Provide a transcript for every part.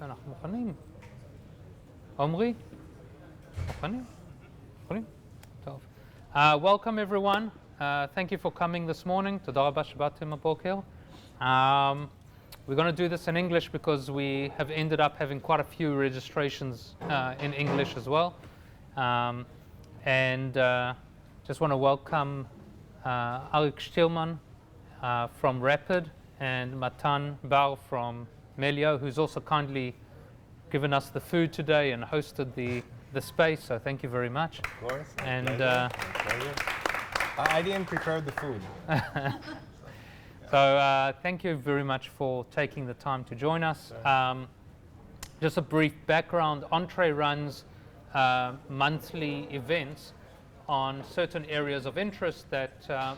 אנחנו מוכנים. עומרי? מוכנים? יכולים? טוב. Welcome everyone. Thank you for coming this morning. תודה רבה שבאתם הבוקר. We're going to do this in English because we have ended up having quite a few registrations in English as well. And just want to welcome Arik Shtilman from Rapyd and Matan from Melio, who's also kindly given us the food today and hosted the space. So thank you very much. Of course. And I didn't prepare the food. So thank you very much for taking the time to join us. Just a brief background. Entrée runs monthly events on certain areas of interest that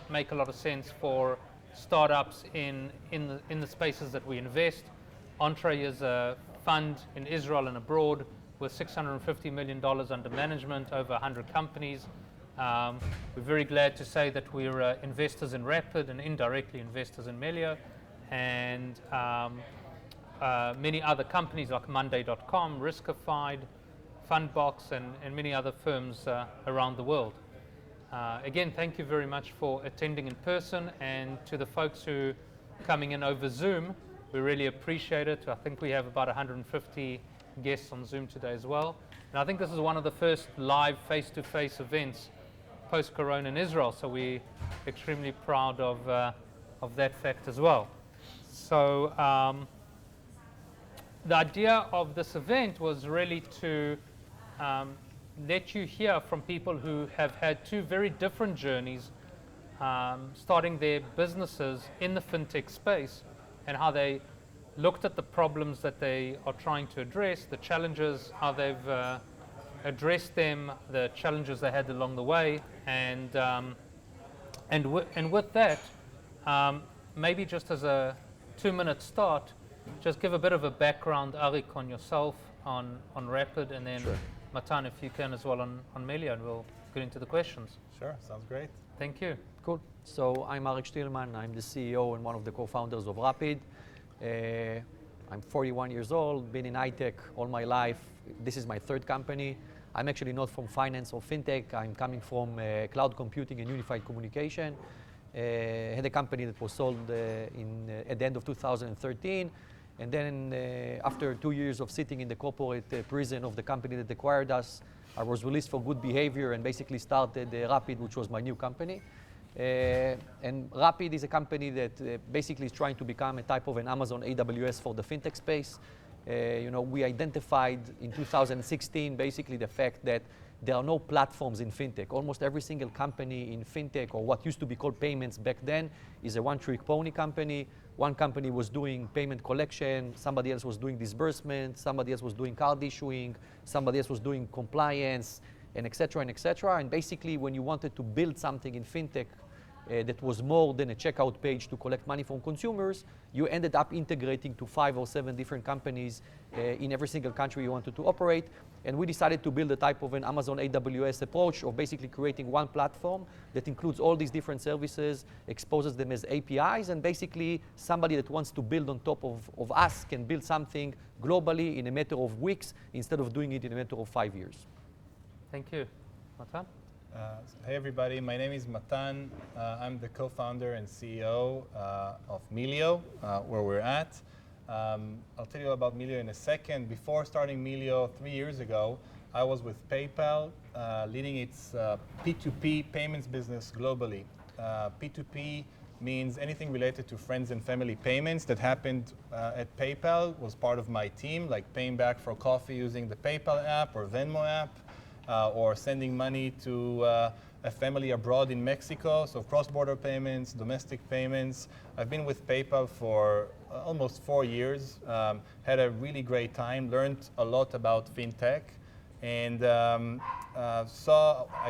make a lot of sense for startups in the spaces that we invest. Entrée is a fund in Israel and abroad with $650 million under management, over 100 companies. We're very glad to say that we're investors in Rapyd and indirectly investors in Melio, and many other companies like Monday.com, Riskified, Fundbox, and many other firms around the world. Again, thank you very much for attending in person, and to the folks who are coming in over Zoom, we really appreciate it. I think we have about 150 guests on Zoom today as well. And I think this is one of the first live face-to-face events post-corona in Israel, so we're extremely proud of that fact as well. So the idea of this event was really to let you hear from people who have had two very different journeys, starting their businesses in the fintech space, and how they looked at the problems that they are trying to address, the challenges, how they've addressed them, the challenges they had along the way, and with that, maybe just as a 2-minute start, just give a bit of a background, Arik, on yourself, on Rapyd, and then Sure. Matan, if you can as well, on Melio, and we'll get into the questions. Sure, sounds great. Thank you. Cool. So I'm Arik Shtilman. I'm the CEO and one of the co-founders of Rapyd. I'm 41 years old, been in high-tech all my life. This is my third company. I'm actually not from finance or fintech. I'm coming from cloud computing and unified communication. Had a company that was sold at the end of 2013. And then after 2 years of sitting in the corporate prison of the company that acquired us, I was released for good behavior and basically started Rapyd, which was my new company. And Rapyd is a company that basically is trying to become a type of an Amazon AWS for the fintech space. We identified in 2016 basically the fact that there are no platforms in fintech. Almost every single company in fintech, or what used to be called payments back then, is a one-trick pony company. One company was doing payment collection, somebody else was doing disbursement, somebody else was doing card issuing, somebody else was doing compliance, and et cetera, and et cetera. And basically, when you wanted to build something in fintech that was more than a checkout page to collect money from consumers, you ended up integrating to 5 or 7 different companies in every single country you wanted to operate. And we decided to build a type of an Amazon AWS approach of basically creating one platform that includes all these different services, exposes them as APIs, and basically somebody that wants to build on top of us can build something globally in a matter of weeks instead of doing it in a matter of 5 years. Thank you. Matan? Hey everybody, my name is Matan. I'm the co-founder and CEO of Melio, where we're at. I'll tell you about Melio in a second. Before starting Melio 3 years ago, I was with PayPal, leading its P2P payments business globally. P2P means anything related to friends and family payments that happened at PayPal was part of my team, like paying back for coffee using the PayPal app or Venmo app. Or sending money to a family abroad in Mexico, so cross-border payments, domestic payments. I've been with PayPal for almost 4 years, had a really great time, learned a lot about FinTech, and I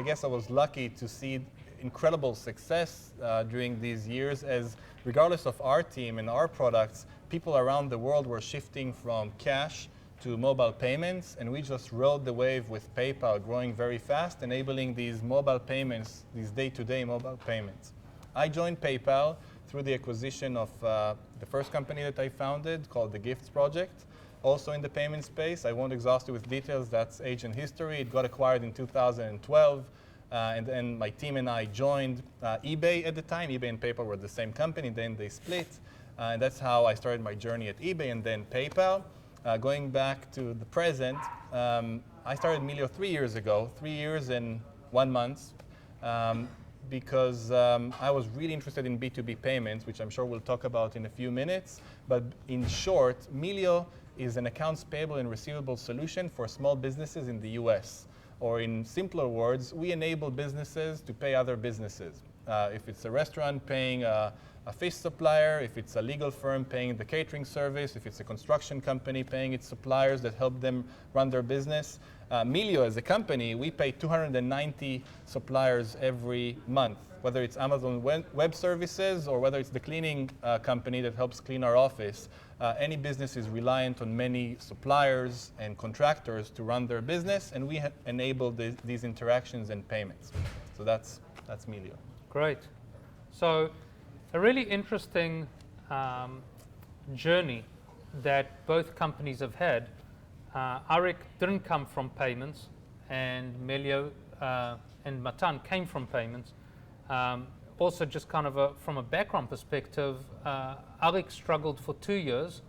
guess I was lucky to see incredible success during these years, as regardless of our team and our products, people around the world were shifting from cash to mobile payments, and we just rode the wave with PayPal, growing very fast, enabling these mobile payments, these day-to-day mobile payments. I joined PayPal through the acquisition of the first company that I founded, called the Gifts Project. also in the payment space. I won't exhaust you with details. That's age and history. It got acquired in 2012. And then my team and I joined eBay at the time. eBay and PayPal were the same company. Then they split. And that's how I started my journey at eBay and then PayPal. Going back to the present, I started Melio 3 years ago, 3 years and 1 month, because I was really interested in B2B payments, which I'm sure we'll talk about in a few minutes. But in short, Melio is an accounts payable and receivable solution for small businesses in the US. Or in simpler words, we enable businesses to pay other businesses. If it's a restaurant paying a fish supplier, if it's a legal firm paying the catering service, if it's a construction company paying its suppliers that help them run their business. Melio as a company, we pay 290 suppliers every month, whether it's Amazon Web Services or whether it's the cleaning company that helps clean our office. Any business is reliant on many suppliers and contractors to run their business, and we enable these interactions and payments. So that's Melio. Great. So a really interesting journey that both companies have had. Arik didn't come from payments, and Melio and Matan came from payments. Also, just kind of from a background perspective, Arik struggled for 2 years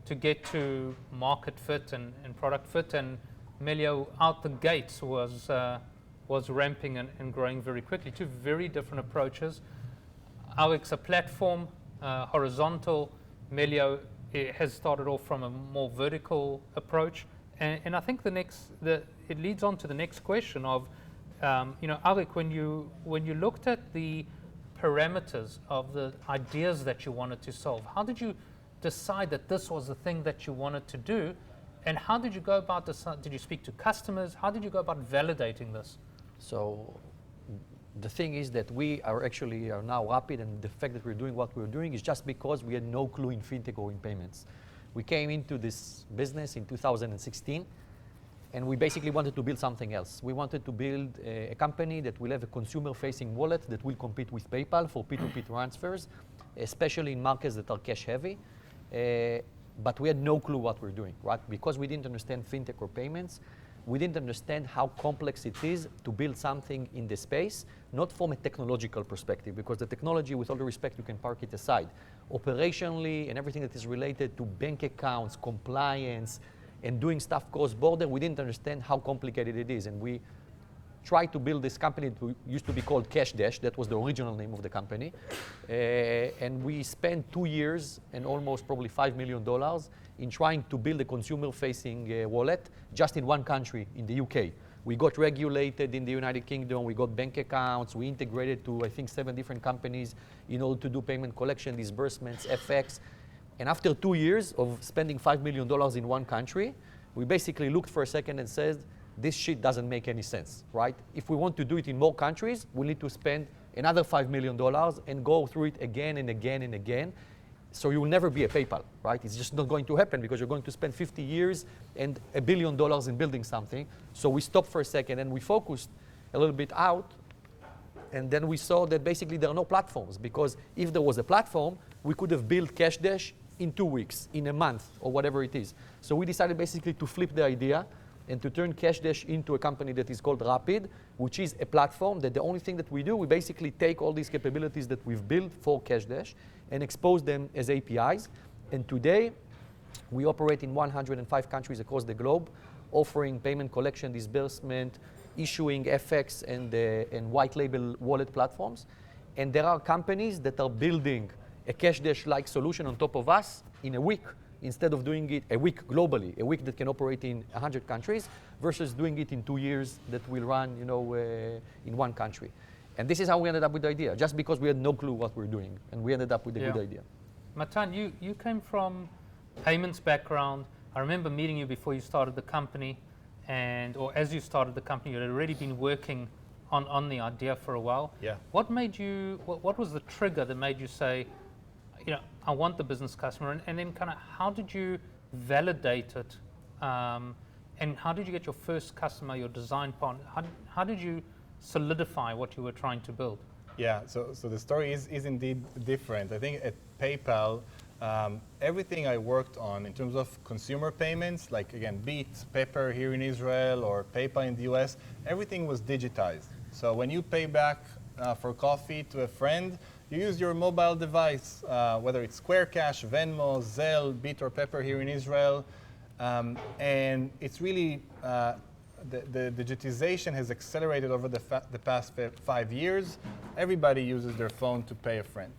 to get to market fit and product fit, and Melio out the gates was ramping and growing very quickly. Two very different approaches. Arik's a platform, horizontal. Melio has started off from a more vertical approach, and I think it leads on to the next question of, Arik, when you looked at the parameters of the ideas that you wanted to solve, how did you decide that this was the thing that you wanted to do, and how did you go about this? Did you speak to customers? How did you go about validating this? So the thing is that we are now Rapyd, and the fact that we're doing what we're doing is just because we had no clue in fintech or in payments. We came into this business in 2016, and we basically wanted to build something else. We wanted to build a company that will have a consumer-facing wallet that will compete with PayPal for P2P transfers, especially in markets that are cash-heavy. But we had no clue what we're doing, right? Because we didn't understand fintech or payments, we didn't understand how complex it is to build something in the space, not from a technological perspective, because the technology, with all due respect, you can park it aside. Operationally and everything that is related to bank accounts, compliance, and doing stuff cross-border, we didn't understand how complicated it is. And we tried to build this company that used to be called Cash Dash. That was the original name of the company. And we spent 2 years and almost probably $5 million in trying to build a consumer-facing wallet just in one country, in the UK. We got regulated in the United Kingdom. We got bank accounts. We integrated to, I think, 7 different companies in order to do payment collection, disbursements, FX. And after 2 years of spending $5 million in one country, we basically looked for a second and said, this shit doesn't make any sense, right? If we want to do it in more countries, we need to spend another $5 million and go through it again and again and again. So you will never be a PayPal, right? It's just not going to happen because you're going to spend 50 years and $1 billion in building something. So we stopped for a second and we focused a little bit out. And then we saw that basically there are no platforms, because if there was a platform, we could have built Cash Dash in 2 weeks, in a month, or whatever it is. So we decided basically to flip the idea and to turn Cash Dash into a company that is called Rapyd, which is a platform that the only thing that we do, we basically take all these capabilities that we've built for Cash Dash and expose them as APIs. And today, we operate in 105 countries across the globe, offering payment collection, disbursement, issuing FX, and white label wallet platforms. And there are companies that are building a Cash Dash-like solution on top of us in a week, instead of doing it a week globally, a week that can operate in 100 countries, versus doing it in 2 years that will run, in one country. And this is how we ended up with the idea, just because we had no clue what we're doing, and we ended up with a good idea. Matan, you came from payments background. I remember meeting you before you started the company, or as you started the company, you had already been working on the idea for a while. Yeah. What was the trigger that made you say, I want the business customer, and then kind of how did you validate it, and how did you get your first customer, your design partner? How did you solidify what you were trying to build? Yeah, so the story is indeed different. I think at PayPal, Everything I worked on in terms of consumer payments, like again, Beat, Pepper here in Israel, or PayPal in the US, everything was digitized. So when you pay back for coffee to a friend, you use your mobile device, whether it's Square Cash, Venmo, Zelle, Beat or Pepper here in Israel. And it's really, the digitization has accelerated over the past 5 years. Everybody uses their phone to pay a friend.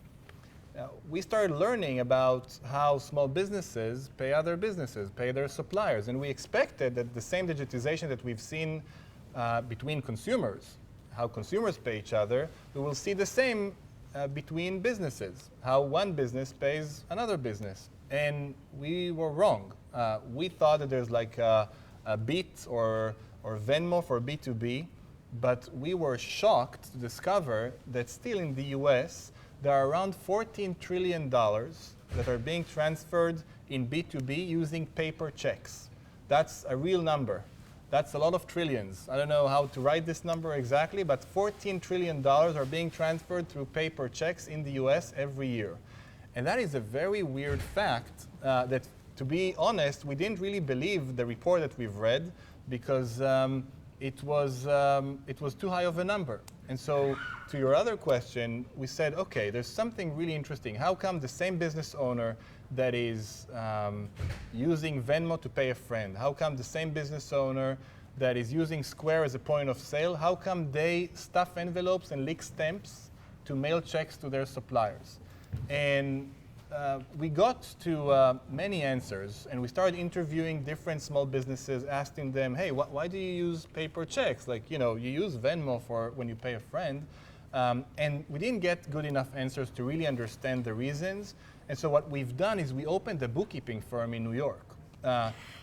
We started learning about how small businesses pay other businesses, pay their suppliers. And we expected that the same digitization that we've seen between consumers, how consumers pay each other, we will see the same between businesses, how one business pays another business. And we were wrong. We thought that there's like a Beat or Venmo for B2B, but we were shocked to discover that still in the US, there are around $14 trillion that are being transferred in B2B using paper checks. That's a real number. That's a lot of trillions. I don't know how to write this number exactly, but $14 trillion are being transferred through paper checks in the US every year. And that is a very weird fact that, to be honest, we didn't really believe the report that we've read because it was too high of a number. And so to your other question, we said, okay, there's something really interesting. How come the same business owner that is using Venmo to pay a friend, how come the same business owner that is using Square as a point of sale, how come they stuff envelopes and lick stamps to mail checks to their suppliers? And we got to many answers, and we started interviewing different small businesses, asking them, hey, why do you use paper checks? Like, you know, you use Venmo for when you pay a friend. And we didn't get good enough answers to really understand the reasons. And so what we've done is we opened a bookkeeping firm in New York.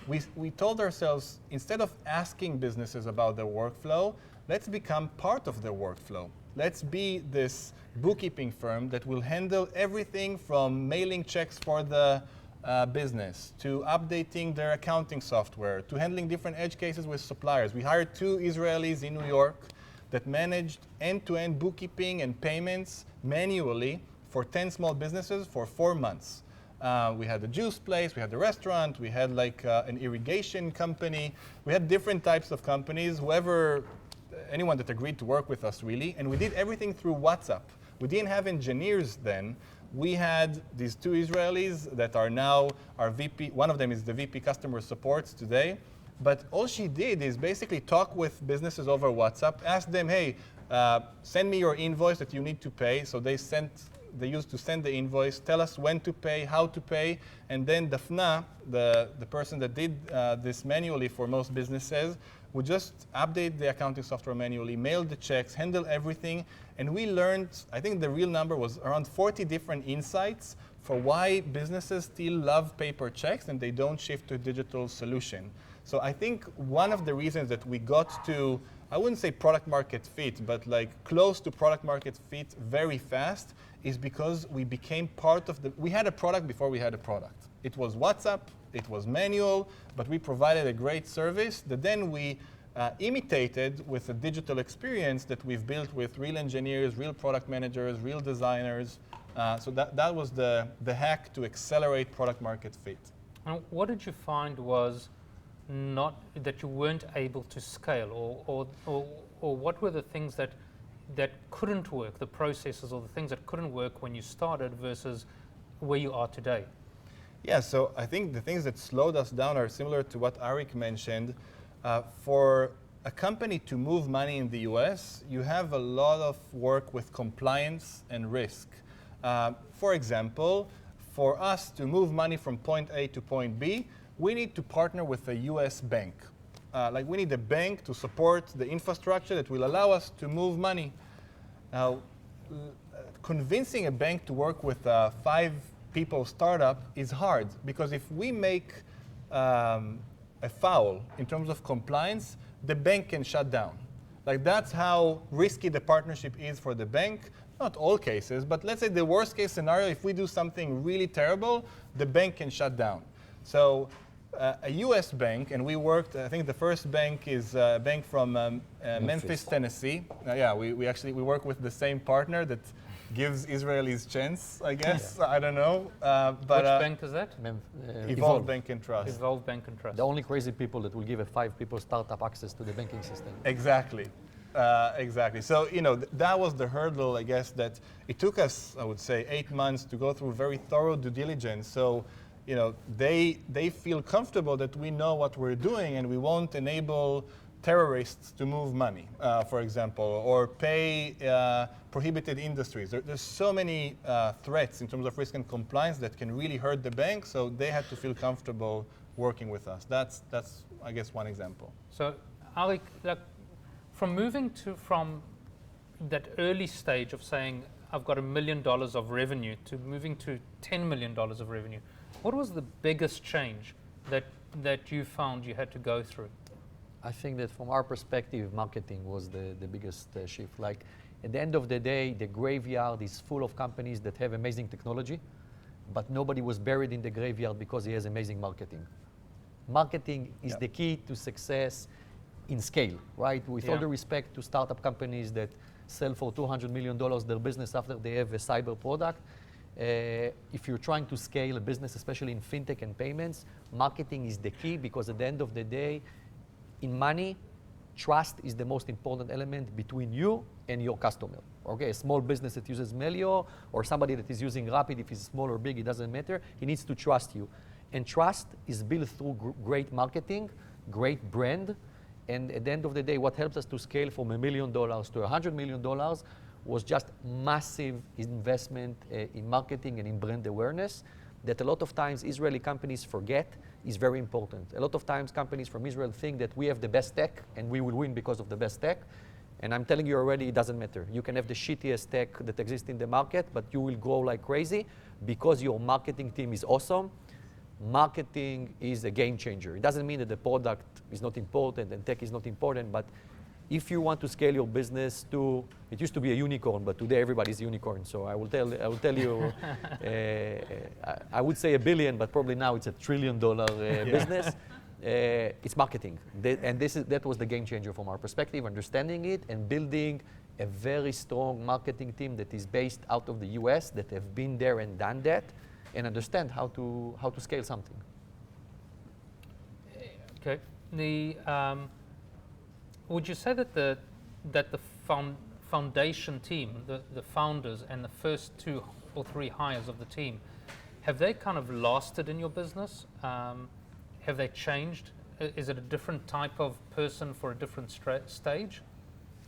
We told ourselves, instead of asking businesses about their workflow, let's become part of their workflow. Let's be this bookkeeping firm that will handle everything from mailing checks for the business, to updating their accounting software, to handling different edge cases with suppliers. We hired 2 Israelis in New York that managed end-to-end bookkeeping and payments manually for 10 small businesses for 4 months. We had a juice place, we had a restaurant, we had like an irrigation company. We had different types of companies, anyone that agreed to work with us really, and we did everything through WhatsApp. We didn't have engineers then. We had these 2 Israelis that are now our VP. One of them is the VP customer support today. But all she did is basically talk with businesses over WhatsApp, ask them, hey, send me your invoice that you need to pay. So they used to send the invoice, tell us when to pay, how to pay, and then Dafna, the person that did this manually for most businesses, would just update the accounting software manually, mail the checks, handle everything, and we learned, I think the real number was around 40 different insights for why businesses still love paper checks and they don't shift to a digital solution. So I think one of the reasons that we got to, I wouldn't say product market fit, but like close to product market fit very fast is because we became part of we had a product before we had a product. It was WhatsApp, it was manual, but we provided a great service that then we imitated with a digital experience that we've built with real engineers, real product managers, real designers. So that was the hack to accelerate product market fit. And what did you find was not that you weren't able to scale, or what were the things that couldn't work, the processes or the things that couldn't work when you started versus where you are today? Yeah, so I think the things that slowed us down are similar to what Arik mentioned. For a company to move money in the US, you have a lot of work with compliance and risk. For example, for us to move money from point A to point B, we need to partner with a US bank. Like we need a bank to support the infrastructure that will allow us to move money. Now, convincing a bank to work with a 5-people startup is hard because if we make a foul in terms of compliance, the bank can shut down. Like that's how risky the partnership is for the bank. Not all cases, but let's say the worst case scenario, if we do something really terrible, the bank can shut down. So a US bank, and we worked, I think the first bank is a bank from Memphis, Tennessee. We work with the same partner that gives Israelis chance, I guess. I don't know. Which bank is that? Evolve Bank and Trust. Evolve Bank and Trust. The only crazy people that will give a 5 people startup access to the banking system. Exactly. Exactly. So, that was the hurdle, I guess, that it took us, I would say, 8 months to go through very thorough due diligence. So, they feel comfortable that we know what we're doing and we won't enable terrorists to move money, for example, or pay prohibited industries. There's so many threats in terms of risk and compliance that can really hurt the bank, so they had to feel comfortable working with us. That's I guess, one example. So, Arik, from moving from that early stage of saying, I've got $1 million of revenue, to moving to $10 million of revenue, what was the biggest change that you found you had to go through? I think that from our perspective, marketing was the biggest shift. Like, at the end of the day, the graveyard is full of companies that have amazing technology, but nobody was buried in the graveyard because he has amazing marketing. Marketing is the key to success in scale, right? With all the respect to startup companies that sell for $200 million their business after they have a cyber product, if you're trying to scale a business, especially in fintech and payments, marketing is the key, because at the end of the day, in money, trust is the most important element between you and your customer. Okay, a small business that uses Melio, or somebody that is using Rapyd, if it's small or big, it doesn't matter, he needs to trust you. And trust is built through great marketing, great brand, and at the end of the day, what helps us to scale from $1 million to $100 million was just massive investment in marketing and in brand awareness that a lot of times Israeli companies forget is very important. A lot of times companies from Israel think that we have the best tech and we will win because of the best tech. And I'm telling you already, it doesn't matter. You can have the shittiest tech that exists in the market, but you will grow like crazy because your marketing team is awesome. Marketing is a game changer. It doesn't mean that the product is not important and tech is not important, but if you want to scale your business to, it used to be a unicorn, but today everybody's a unicorn. So I will tell you, I would say $1 billion, but probably now it's $1 trillion business. It's marketing, and that was the game changer from our perspective, understanding it and building a very strong marketing team that is based out of the US, that have been there and done that, and understand how to scale something. Okay. Would you say that the foundation team, the founders and the first 2 or 3 hires of the team, have they kind of lasted in your business? Have they changed? Is it a different type of person for a different stage?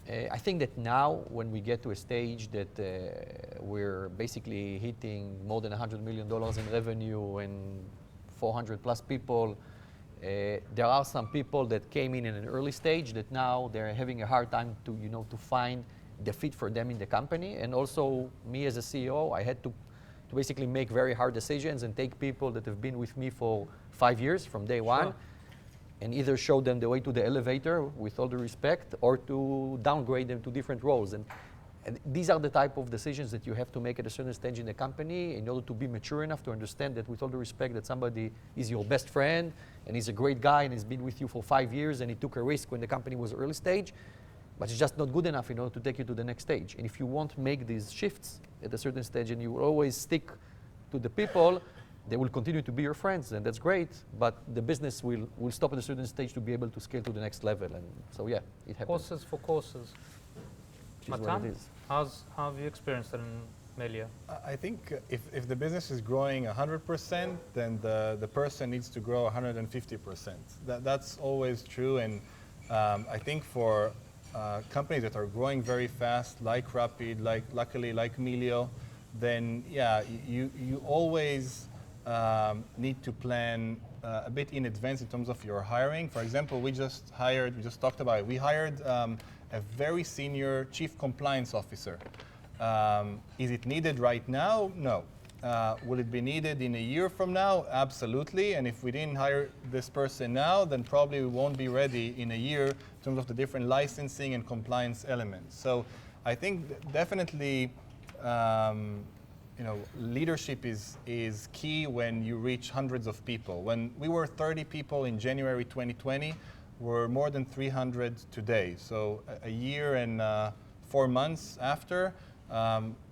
I think that now, when we get to a stage that we're basically hitting more than $100 million in revenue and 400 plus people, there are some people that came in an early stage that now they're having a hard time to find the fit for them in the company. And also me as a CEO, I had to basically make very hard decisions and take people that have been with me for 5 years from day one, and either show them the way to the elevator, with all the respect, or to downgrade them to different roles. And these are the type of decisions that you have to make at a certain stage in the company in order to be mature enough to understand that, with all the respect, that somebody is your best friend and he's a great guy and he's been with you for 5 years and he took a risk when the company was early stage, but it's just not good enough in order to take you to the next stage. And if you want to make these shifts at a certain stage and you always stick to the people, they will continue to be your friends, and that's great, but the business will stop at a certain stage to be able to scale to the next level. And so it happens. Horses for courses. Matan, how have you experienced it in Melio? I think if the business is growing 100%, then the person needs to grow 150%. That's always true, and I think for companies that are growing very fast, like Rapyd, luckily like Melio, then you always need to plan a bit in advance in terms of your hiring. For example, we just talked about it. We hired a very senior chief compliance officer. Is it needed right now? No. Will it be needed in a year from now? Absolutely. And if we didn't hire this person now, then probably we won't be ready in a year in terms of the different licensing and compliance elements. So I think definitely leadership is key when you reach hundreds of people. When we were 30 people in January 2020, we're more than 300 today. So a year and 4 months after,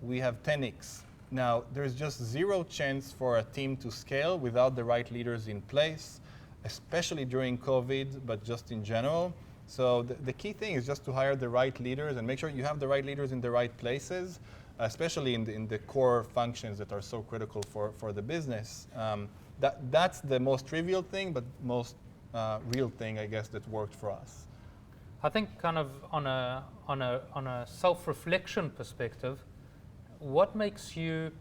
we have 10x. Now, there's just zero chance for a team to scale without the right leaders in place, especially during COVID, but just in general. So the key thing is just to hire the right leaders and make sure you have the right leaders in the right places, especially in the core functions that are so critical for the business. That's the most trivial thing, but most real thing, I guess, that worked for us. I think kind of on a self-reflection perspective, what makes you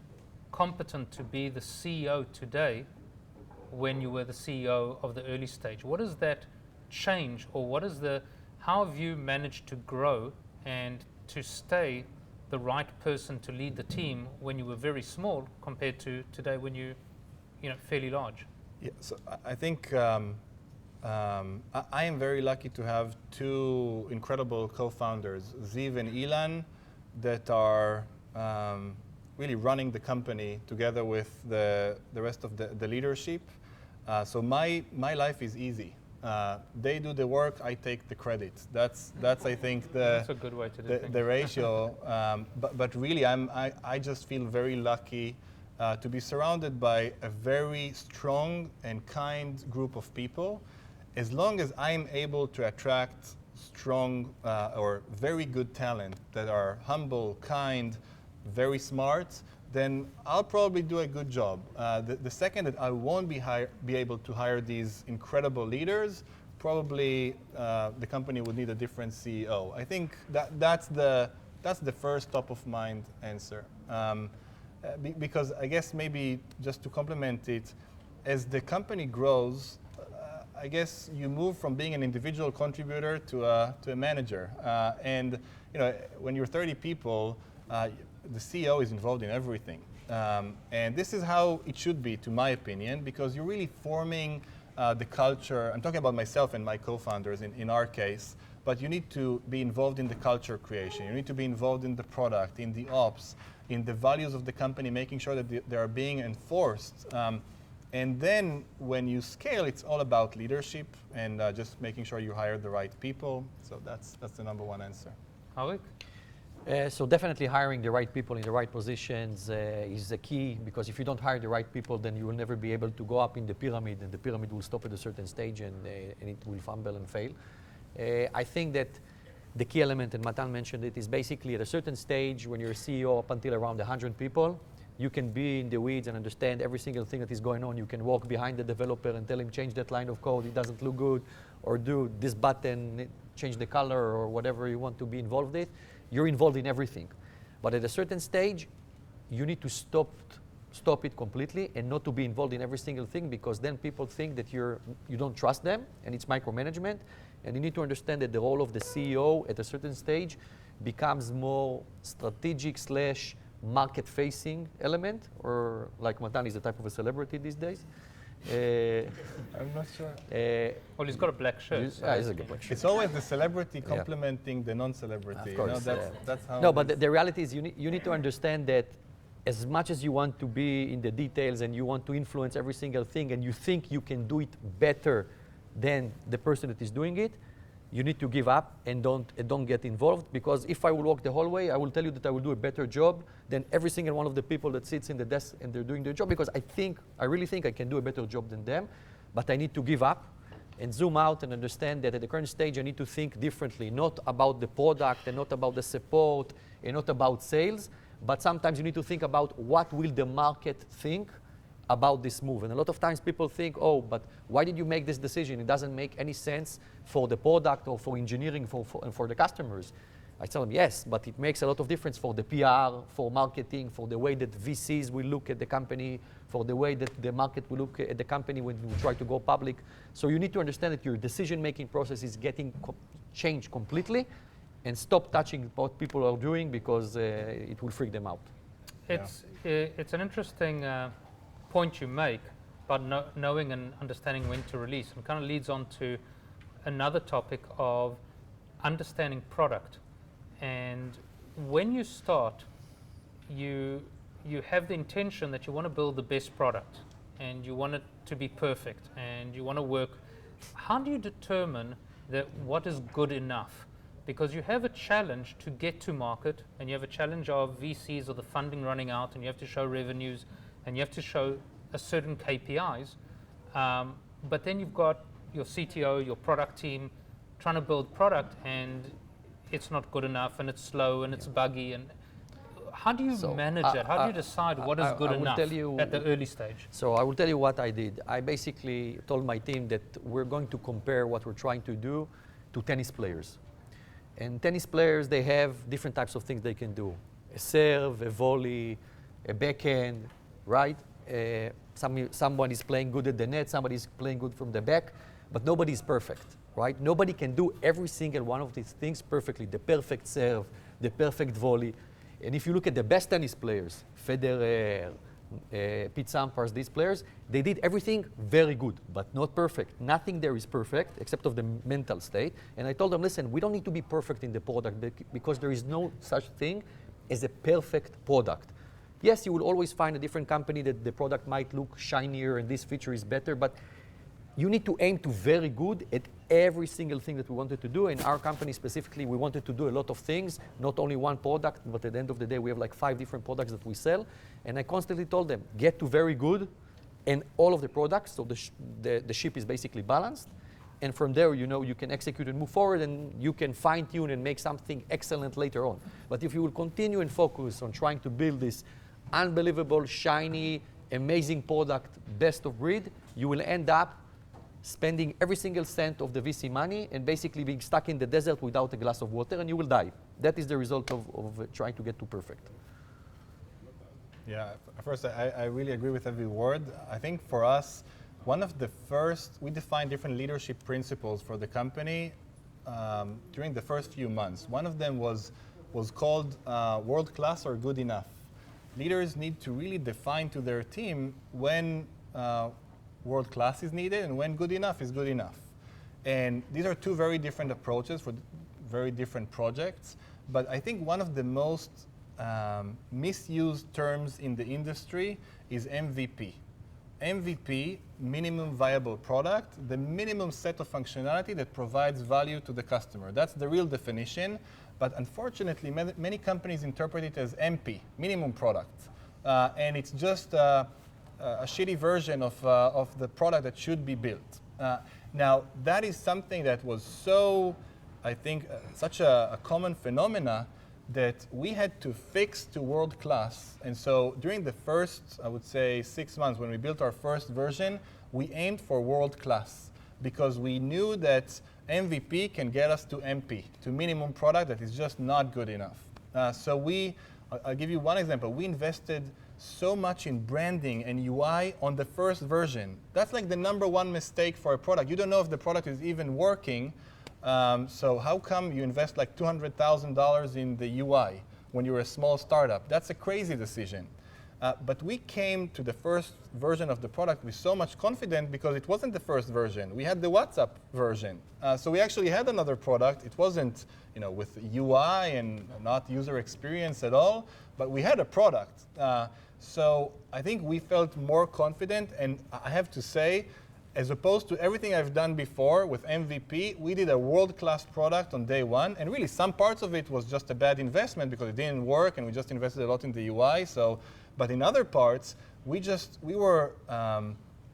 competent to be the CEO today when you were the CEO of the early stage? What is that change, or how have you managed to grow and to stay the right person to lead the team when you were very small compared to today when you fairly large? Yeah, so I think I am very lucky to have two incredible co-founders, Ziv and Ilan, that are really running the company together with the rest of the leadership. So my life is easy. They do the work, I take the credit. That's I think that's a good way to do the ratio. But really, I just feel very lucky to be surrounded by a very strong and kind group of people. As long as I'm able to attract strong or very good talent that are humble, kind, very smart, then I'll probably do a good job. The second that I won't be able to hire these incredible leaders, probably the company would need a different CEO. I think that's the first top of mind answer. Because I guess maybe just to complement it, as the company grows, I guess you move from being an individual contributor to a manager. And when you're 30 people, the CEO is involved in everything. And this is how it should be, to my opinion, because you're really forming the culture. I'm talking about myself and my co-founders in our case, but you need to be involved in the culture creation. You need to be involved in the product, in the ops, in the values of the company, making sure that they are being enforced. And then when you scale, it's all about leadership and just making sure you hire the right people. So that's the number one answer. Arik? So definitely hiring the right people in the right positions is the key, because if you don't hire the right people, then you will never be able to go up in the pyramid, and the pyramid will stop at a certain stage and it will fumble and fail. I think that the key element, and Matan mentioned it, is basically at a certain stage when you're a CEO up until around 100 people, you can be in the weeds and understand every single thing that is going on. You can walk behind the developer and tell him, change that line of code, it doesn't look good, or do this button, change the color, or whatever you want to be involved with. You're involved in everything. But at a certain stage, you need to stop it completely and not to be involved in every single thing, because then people think that you don't trust them and it's micromanagement. And you need to understand that the role of the CEO at a certain stage becomes more strategic / market-facing element, or like Matan is a type of a celebrity these days. I'm not sure. Well, he's got a black shirt. So he's a good black shirt. It's always the celebrity complementing the non-celebrity. Of course, that's how. No, but the reality is you need to understand that as much as you want to be in the details and you want to influence every single thing, and you think you can do it better than the person that is doing it, you need to give up and don't get involved. Because if I will walk the hallway, I will tell you that I will do a better job than every single one of the people that sits in the desk and they're doing their job, because I really think I can do a better job than them. But I need to give up and zoom out and understand that at the current stage I need to think differently, not about the product and not about the support and not about sales, but sometimes you need to think about what will the market think about this move. And a lot of times people think, oh, but why did you make this decision? It doesn't make any sense for the product or for engineering and for the customers. I tell them, yes, but it makes a lot of difference for the PR, for marketing, for the way that VCs will look at the company, for the way that the market will look at the company when we try to go public. So you need to understand that your decision-making process is getting changed completely, and stop touching what people are doing, because it will freak them out. It's an interesting point you make, but knowing and understanding when to release, and kind of leads on to another topic of understanding product. And when you start, you have the intention that you want to build the best product and you want it to be perfect and you want to work. How do you determine that what is good enough? because you have a challenge to get to market, and you have a challenge of VCs or the funding running out, and you have to show revenues, and you have to show a certain KPIs. But then you've got your CTO, your product team, trying to build product, and it's not good enough, and it's slow, and it's buggy. And how do you manage that? How do you decide what is good enough at the early stage? So I will tell you what I did. I basically told my team that we're going to compare what we're trying to do to tennis players. And tennis players, they have different types of things they can do. A serve, a volley, a backhand, right? Someone is playing good at the net, somebody is playing good from the back, but nobody is perfect, right? Nobody can do every single one of these things perfectly. The perfect serve, the perfect volley. And if you look at the best tennis players, Federer, Pete Sampras, these players, they did everything very good, but not perfect. Nothing there is perfect except of the mental state. And I told them, listen, we don't need to be perfect in the product because there is no such thing as a perfect product. Yes, you will always find a different company that the product might look shinier and this feature is better, but you need to aim to very good at every single thing that we wanted to do. In our company specifically, we wanted to do a lot of things, not only one product, but at the end of the day, we have like 5 different products that we sell. And I constantly told them, get to very good in all of the products, so the ship is basically balanced. And from there, you know, you can execute and move forward, and you can fine-tune and make something excellent later on. But if you will continue and focus on trying to build this unbelievable, shiny, amazing product, best of breed, you will end up spending every single cent of the VC money and basically being stuck in the desert without a glass of water, and you will die. That is the result of trying to get to perfect. Yeah, first, I really agree with every word. I think for us, one of the first, we defined different leadership principles for the company during the first few months. One of them was called world-class or good enough. Leaders need to really define to their team when world-class is needed and when good enough is good enough. And these are two very different approaches for very different projects. But I think one of the most misused terms in the industry is MVP. MVP, minimum viable product, the minimum set of functionality that provides value to the customer. That's the real definition. But unfortunately, many companies interpret it as MP, minimum product. And it's just a shitty version of the product that should be built. Now, that is something that was so, I think, such a common phenomena that we had to fix to world class. And so during the first, I would say, 6 months when we built our first version, we aimed for world class because we knew that MVP can get us to MP, to minimum product that is just not good enough. So I'll give you one example. We invested so much in branding and UI on the first version. That's like the #1 mistake for a product. You don't know if the product is even working. So how come you invest like $200,000 in the UI when you're a small startup? That's a crazy decision. But we came to the first version of the product with so much confidence because it wasn't the first version. We had the WhatsApp version. So we actually had another product. It wasn't, with UI and not user experience at all, but we had a product. So I think we felt more confident, and I have to say, as opposed to everything I've done before with MVP, we did a world-class product on day one, and really some parts of it was just a bad investment because it didn't work, and we just invested a lot in the UI. But in other parts, we were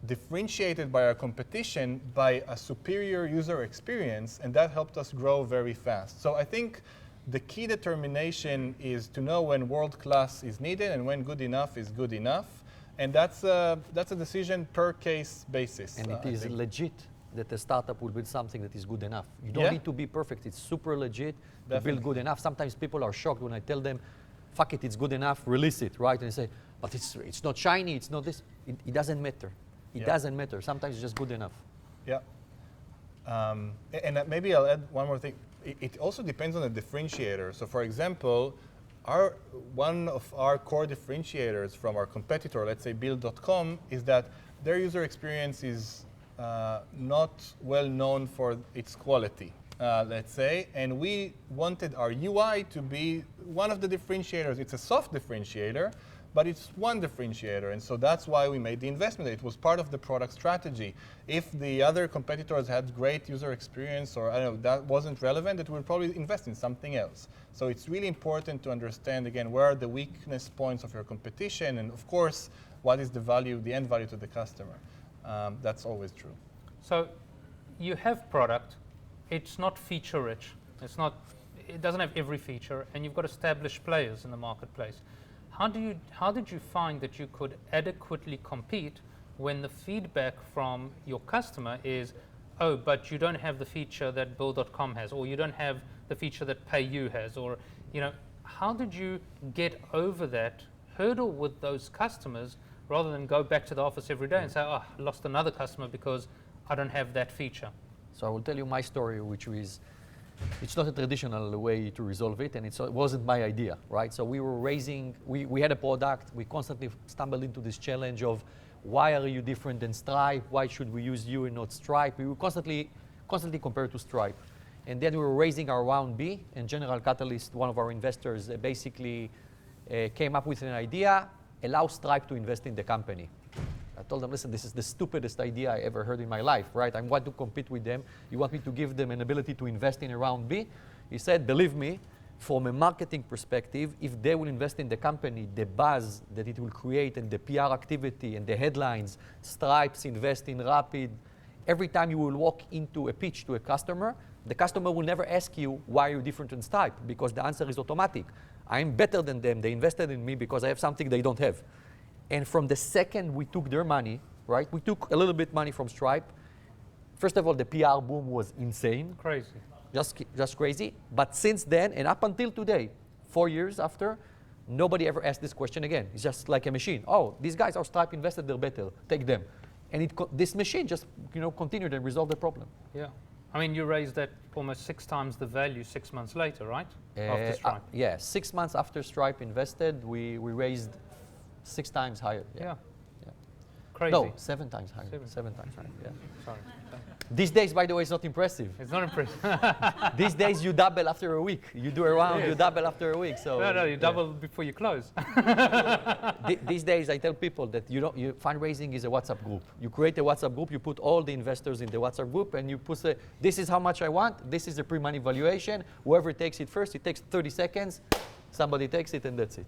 differentiated by our competition by a superior user experience, and that helped us grow very fast. So I think the key determination is to know when world-class is needed and when good enough is good enough. And that's a decision per case basis. And it is legit that a startup will build something that is good enough. You don't need to be perfect. It's super legit to build good enough. Sometimes people are shocked when I tell them, fuck it, it's good enough, release it, right? And they say, but it's not shiny, it's not this. It doesn't matter. It doesn't matter. Sometimes it's just good enough. Yeah. And maybe I'll add one more thing. It also depends on the differentiator. So for example, one of our core differentiators from our competitor, let's say Build.com, is that their user experience is not well known for its quality, let's say, and we wanted our UI to be one of the differentiators. It's a soft differentiator, but it's one differentiator. And so that's why we made the investment. It was part of the product strategy. If the other competitors had great user experience, or I don't know, that wasn't relevant, it would probably invest in something else. So it's really important to understand, again, where are the weakness points of your competition, and of course, what is the value, the end value to the customer. That's always true. So you have product, it's not feature rich, it doesn't have every feature, and you've got established players in the marketplace. How did you find that you could adequately compete when the feedback from your customer is, oh, but you don't have the feature that Bill.com has, or you don't have the feature that PayU has, or, how did you get over that hurdle with those customers rather than go back to the office every day and say, oh, I lost another customer because I don't have that feature? So I will tell you my story, which is, it's not a traditional way to resolve it, and it wasn't my idea, right? So we were we had a product, we constantly stumbled into this challenge of, why are you different than Stripe? Why should we use you and not Stripe? We were constantly compared to Stripe. And then we were raising our round B, and General Catalyst, one of our investors, basically came up with an idea, allow Stripe to invest in the company. I told them, listen, this is the stupidest idea I ever heard in my life, right? I want to compete with them. You want me to give them an ability to invest in a round B? He said, believe me, from a marketing perspective, if they will invest in the company, the buzz that it will create and the PR activity and the headlines, Stripes invest in Rapyd, every time you will walk into a pitch to a customer, the customer will never ask you, why are you different than Stripe? Because the answer is automatic. I'm better than them. They invested in me because I have something they don't have. And from the second we took their money, right? We took a little bit money from Stripe. First of all, the PR boom was insane. Crazy. Just crazy. But since then, and up until today, 4 years after, nobody ever asked this question again. It's just like a machine. Oh, these guys are Stripe invested, they're better. Take them. And this machine just continued and resolved the problem. Yeah. I mean, you raised that almost 6 times the value 6 months later, right? After Stripe. Yeah, 6 months after Stripe invested, we raised 6 times higher. Yeah. Crazy. No, 7 times higher. 7 times higher, yeah. Sorry. These days, by the way, it's not impressive. It's not impressive. These days, you double after a week. You do a round, you double after a week. So no, you double before you close. These days, I tell people that fundraising is a WhatsApp group. You create a WhatsApp group, you put all the investors in the WhatsApp group, and you put, this is how much I want, this is the pre-money valuation. Whoever takes it first, it takes 30 seconds. Somebody takes it, and that's it.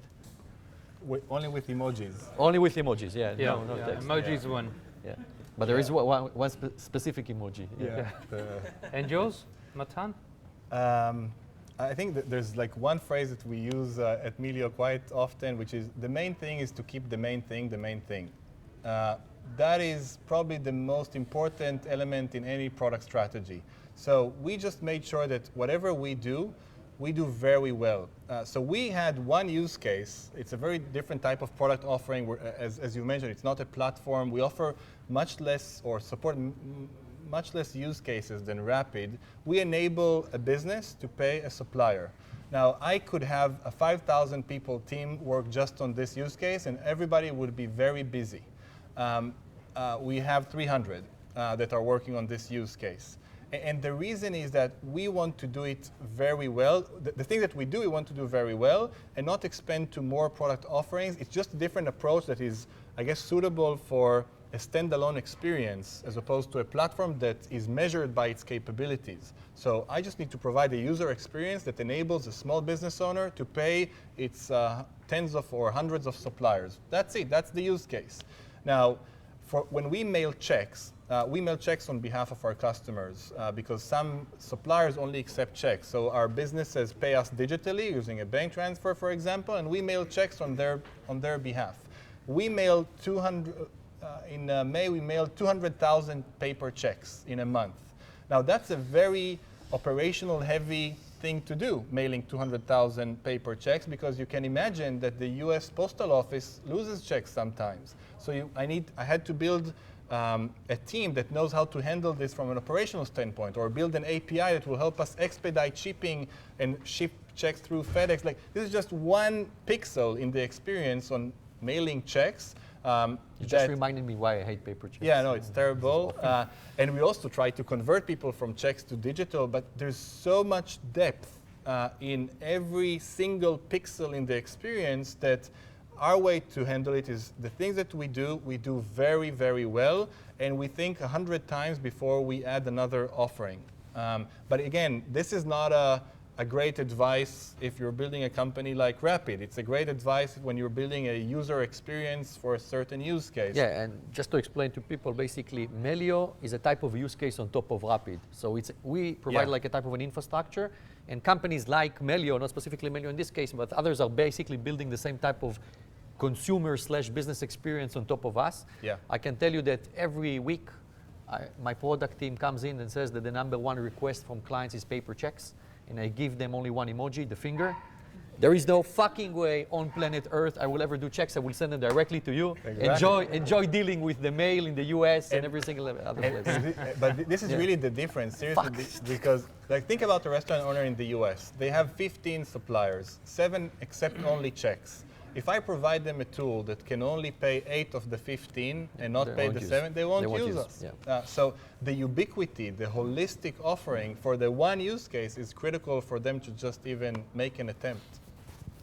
Only with emojis. Only with emojis, yeah. Yeah, no text. Emojis win. Yeah. But there is one specific emoji. Yeah. And yours, Matan? I think that there's like one phrase that we use at Melio quite often, which is the main thing is to keep the main thing the main thing. That is probably the most important element in any product strategy. So we just made sure that whatever we do very well. So we had one use case. It's a very different type of product offering. As you mentioned, it's not a platform. We offer much less or support much less use cases than Rapyd. We enable a business to pay a supplier. Now, I could have a 5,000 people team work just on this use case, and everybody would be very busy. We have 300 that are working on this use case. And the reason is that we want to do it very well. The thing that we do, we want to do very well and not expand to more product offerings. It's just a different approach that is, I guess, suitable for a standalone experience as opposed to a platform that is measured by its capabilities. So I just need to provide a user experience that enables a small business owner to pay its tens of or hundreds of suppliers. That's it. That's the use case. Now, when we mail checks on behalf of our customers because some suppliers only accept checks. So our businesses pay us digitally using a bank transfer, for example, and we mail checks on their behalf. We mail in May, we mailed 200,000 paper checks in a month. Now that's a very operational heavy thing to do, mailing 200,000 paper checks, because you can imagine that the US Postal Office loses checks sometimes. So I had to build a team that knows how to handle this from an operational standpoint, or build an API that will help us expedite shipping and ship checks through FedEx. Like, this is just one pixel in the experience on mailing checks. You just reminded me why I hate paper checks. Yeah, no, it's terrible. And we also try to convert people from checks to digital, but there's so much depth in every single pixel in the experience that our way to handle it is the things that we do very, very well, and we think 100 times before we add another offering. But again, this is not a great advice if you're building a company like Rapyd. It's a great advice when you're building a user experience for a certain use case. Yeah, and just to explain to people, basically, Melio is a type of use case on top of Rapyd. So we provide like a type of an infrastructure, and companies like Melio, not specifically Melio in this case, but others are basically building the same type of consumer/business experience on top of us. Yeah. I can tell you that every week, my product team comes in and says that the #1 request from clients is paper checks, and I give them only one emoji, the finger. There is no fucking way on planet Earth I will ever do checks. I will send them directly to you. Exactly. Enjoy dealing with the mail in the US and every single other place. But this is really the difference, seriously, because like think about a restaurant owner in the US. They have 15 suppliers, 7 accept only checks. If I provide them a tool that can only pay 8 of the 15 and not pay the 7, they won't use us. Yeah. So the ubiquity, the holistic offering for the one use case is critical for them to just even make an attempt.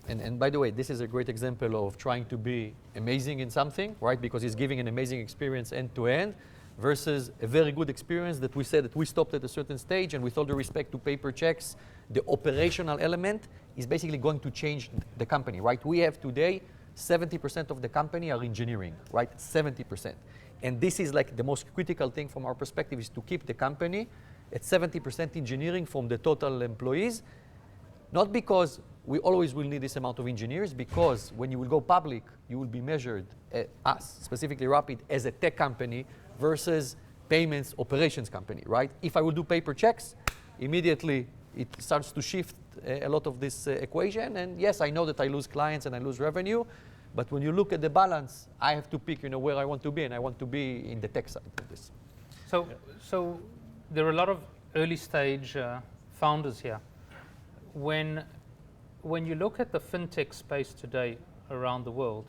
And by the way, this is a great example of trying to be amazing in something, right? Because it's giving an amazing experience end to end versus a very good experience that we said that we stopped at a certain stage, and with all the respect to paper checks, the operational element is basically going to change the company, right? We have today 70% of the company are engineering, right? 70%. And this is like the most critical thing from our perspective is to keep the company at 70% engineering from the total employees, not because we always will need this amount of engineers, because when you will go public, you will be measured, us, specifically Rapyd, as a tech company versus payments operations company, right? If I will do paper checks, immediately it starts to shift a lot of this equation. And yes, I know that I lose clients and I lose revenue, but when you look at the balance, I have to pick, where I want to be, and I want to be in the tech side of this. So there are a lot of early stage founders here. When you look at the fintech space today around the world,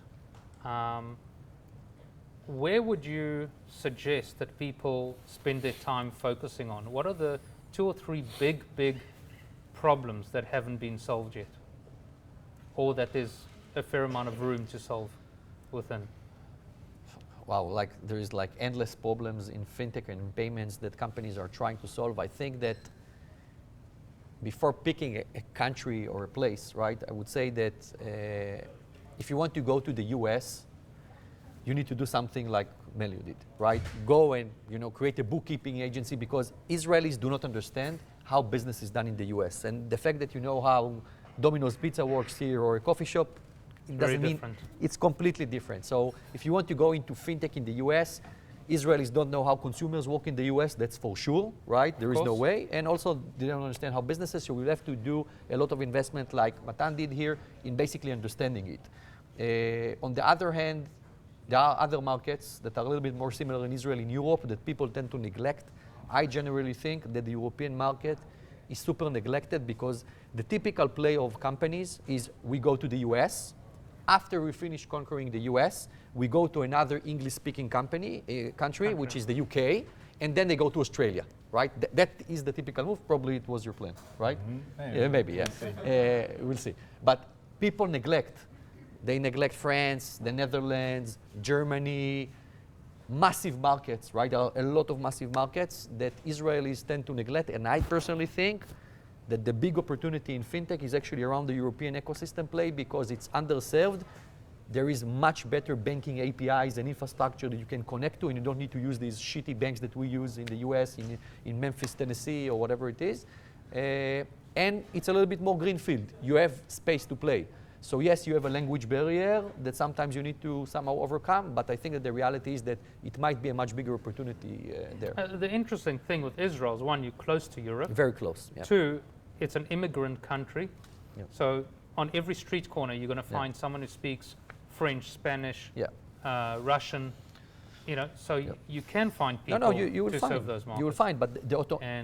where would you suggest that people spend their time focusing on? What are the 2 or 3 big problems that haven't been solved yet, or that there's a fair amount of room to solve within? Wow, like there is like endless problems in fintech and in payments that companies are trying to solve. I think that before picking a country or a place, right, I would say that if you want to go to the US, you need to do something like Melio did, right? Go and create a bookkeeping agency, because Israelis do not understand how business is done in the US. And the fact that you know how Domino's Pizza works here or a coffee shop, it doesn't mean it's completely different. So if you want to go into fintech in the US, Israelis don't know how consumers work in the US, that's for sure, right? There is no way. And also, they don't understand how businesses, so we'll have to do a lot of investment like Matan did here in basically understanding it. On the other hand, there are other markets that are a little bit more similar in Israel, in Europe, that people tend to neglect. I generally think that the European market is super neglected, because the typical play of companies is we go to the US. After we finish conquering the US, we go to another English-speaking country, which is the UK, and then they go to Australia, right? That is the typical move. Probably it was your plan, right? Mm-hmm. Yeah, maybe, yeah. We'll see. But people neglect. They neglect France, the Netherlands, Germany, massive markets, right? There are a lot of massive markets that Israelis tend to neglect. And I personally think that the big opportunity in fintech is actually around the European ecosystem play, because it's underserved. There is much better banking APIs and infrastructure that you can connect to, and you don't need to use these shitty banks that we use in the US, in Memphis, Tennessee, or whatever it is. And it's a little bit more greenfield. You have space to play. So yes, you have a language barrier that sometimes you need to somehow overcome, but I think that the reality is that it might be a much bigger opportunity there. The interesting thing with Israel is, 1, you're close to Europe. Very close. Yeah. 2, it's an immigrant country. Yeah. So on every street corner, you're going to find someone who speaks French, Spanish, Russian. So you can find people you will to find serve those markets. You will find, but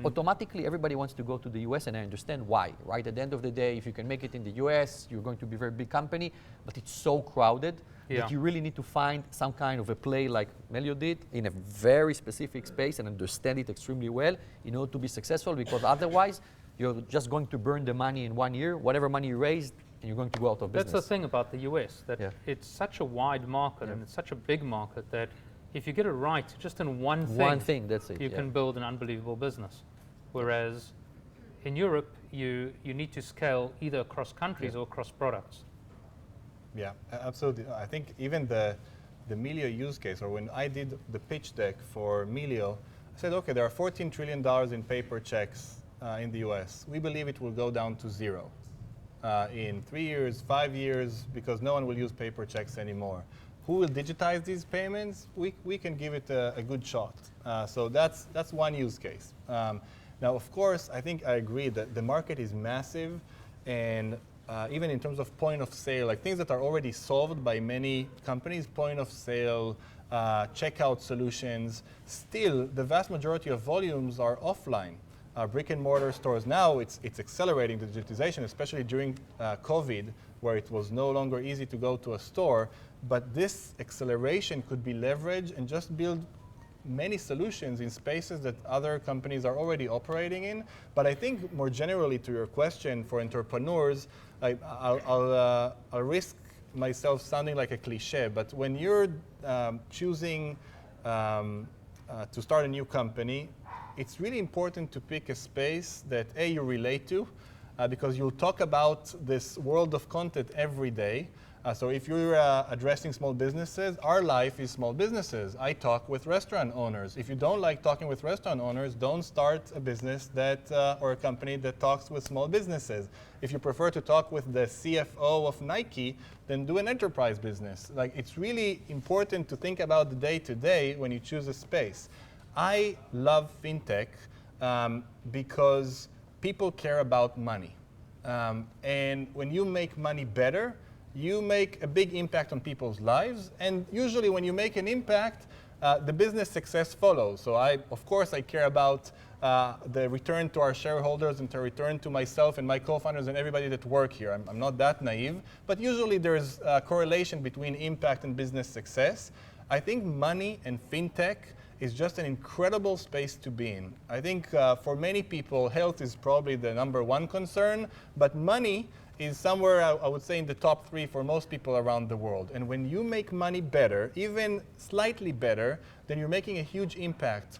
automatically everybody wants to go to the US, and I understand why, right? At the end of the day, if you can make it in the US, you're going to be a very big company, but it's so crowded that you really need to find some kind of a play like Melio did in a very specific space and understand it extremely well in order to be successful, because otherwise you're just going to burn the money in 1 year. Whatever money you raised, and you're going to go out of business. That's the thing about the US, that Yeah. it's such a wide market Yeah. and it's such a big market that if you get it right just in one thing, That's it. you can build an unbelievable business. Whereas in Europe, you need to scale either across countries or across products. Yeah, absolutely. I think even the Melio use case, or when I did the pitch deck for Melio, I said, okay, there are $14 trillion in paper checks in the US. We believe it will go down to zero in 3 years, 5 years, because no one will use paper checks anymore. Who will digitize these payments? We can give it a good shot. So that's one use case. Now, of course, I think I agree that the market is massive, and even in terms of point of sale, like things that are already solved by many companies, point of sale, checkout solutions, still the vast majority of volumes are offline. Brick and mortar stores now, it's accelerating the digitization, especially during COVID, where it was no longer easy to go to a store. But this acceleration could be leveraged and just build many solutions in spaces that other companies are already operating in. But I think more generally to your question for entrepreneurs, I'll risk myself sounding like a cliche, but when you're choosing to start a new company, it's really important to pick a space that you relate to, because you'll talk about this world of content every day. So if you're addressing small businesses, our life is small businesses. I talk with restaurant owners. If you don't like talking with restaurant owners, don't start a business that or a company that talks with small businesses. If you prefer to talk with the CFO of Nike, then do an enterprise business. Like, it's really important to think about the day-to-day when you choose a space. I love FinTech because people care about money. And when you make money better, you make a big impact on people's lives. And usually when you make an impact, the business success follows. So of course I care about the return to our shareholders and to return to myself and my co-founders and everybody that work here. I'm not that naive, but usually there's a correlation between impact and business success. I think money and FinTech is just an incredible space to be in. I think for many people, health is probably the #1 concern, but money is somewhere, I would say, in the top 3 for most people around the world. And when you make money better, even slightly better, then you're making a huge impact.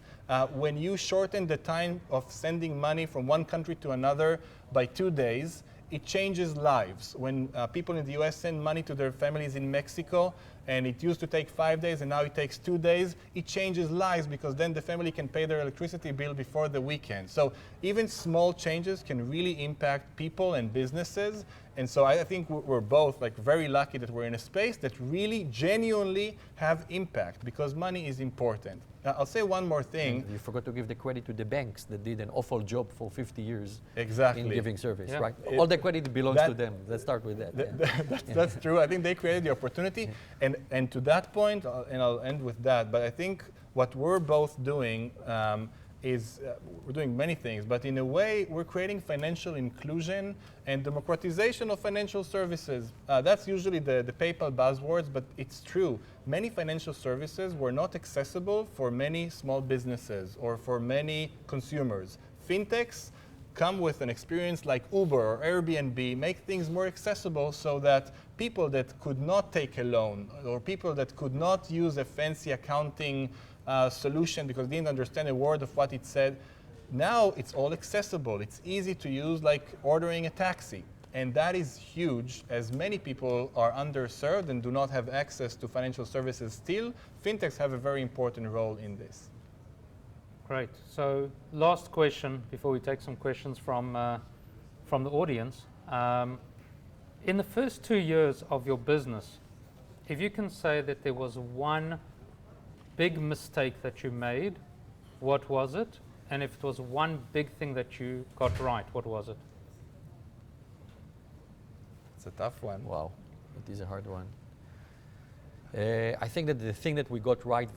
When you shorten the time of sending money from one country to another by 2 days, it changes lives. When people in the US send money to their families in Mexico, and it used to take 5 days and now it takes 2 days, it changes lives because then the family can pay their electricity bill before the weekend. So even small changes can really impact people and businesses. And so I think we're both like very lucky that we're in a space that really genuinely have impact, because money is important. I'll say one more thing. And you forgot to give the credit to the banks that did an awful job for 50 years Exactly. in giving service, Yeah. right? All the credit belongs to them. Let's start with that. That's true. I think they created the opportunity. And to that point, and I'll end with that, but I think what we're both doing is we're doing many things, but in a way, we're creating financial inclusion and democratization of financial services. That's usually the PayPal buzzwords, but it's true. Many financial services were not accessible for many small businesses or for many consumers. FinTechs come with an experience like Uber or Airbnb, make things more accessible so that people that could not take a loan or people that could not use a fancy accounting solution because they didn't understand a word of what it said, now it's all accessible. It's easy to use, like ordering a taxi. And that is huge, as many people are underserved and do not have access to financial services still. FinTechs have a very important role in this. Great. So last question before we take some questions from the audience. In the first 2 years of your business, if you can say that there was one big mistake that you made, what was it? And if it was one big thing that you got right, what was it? It's a tough one. Wow, it is a hard one. I think that the thing that we got right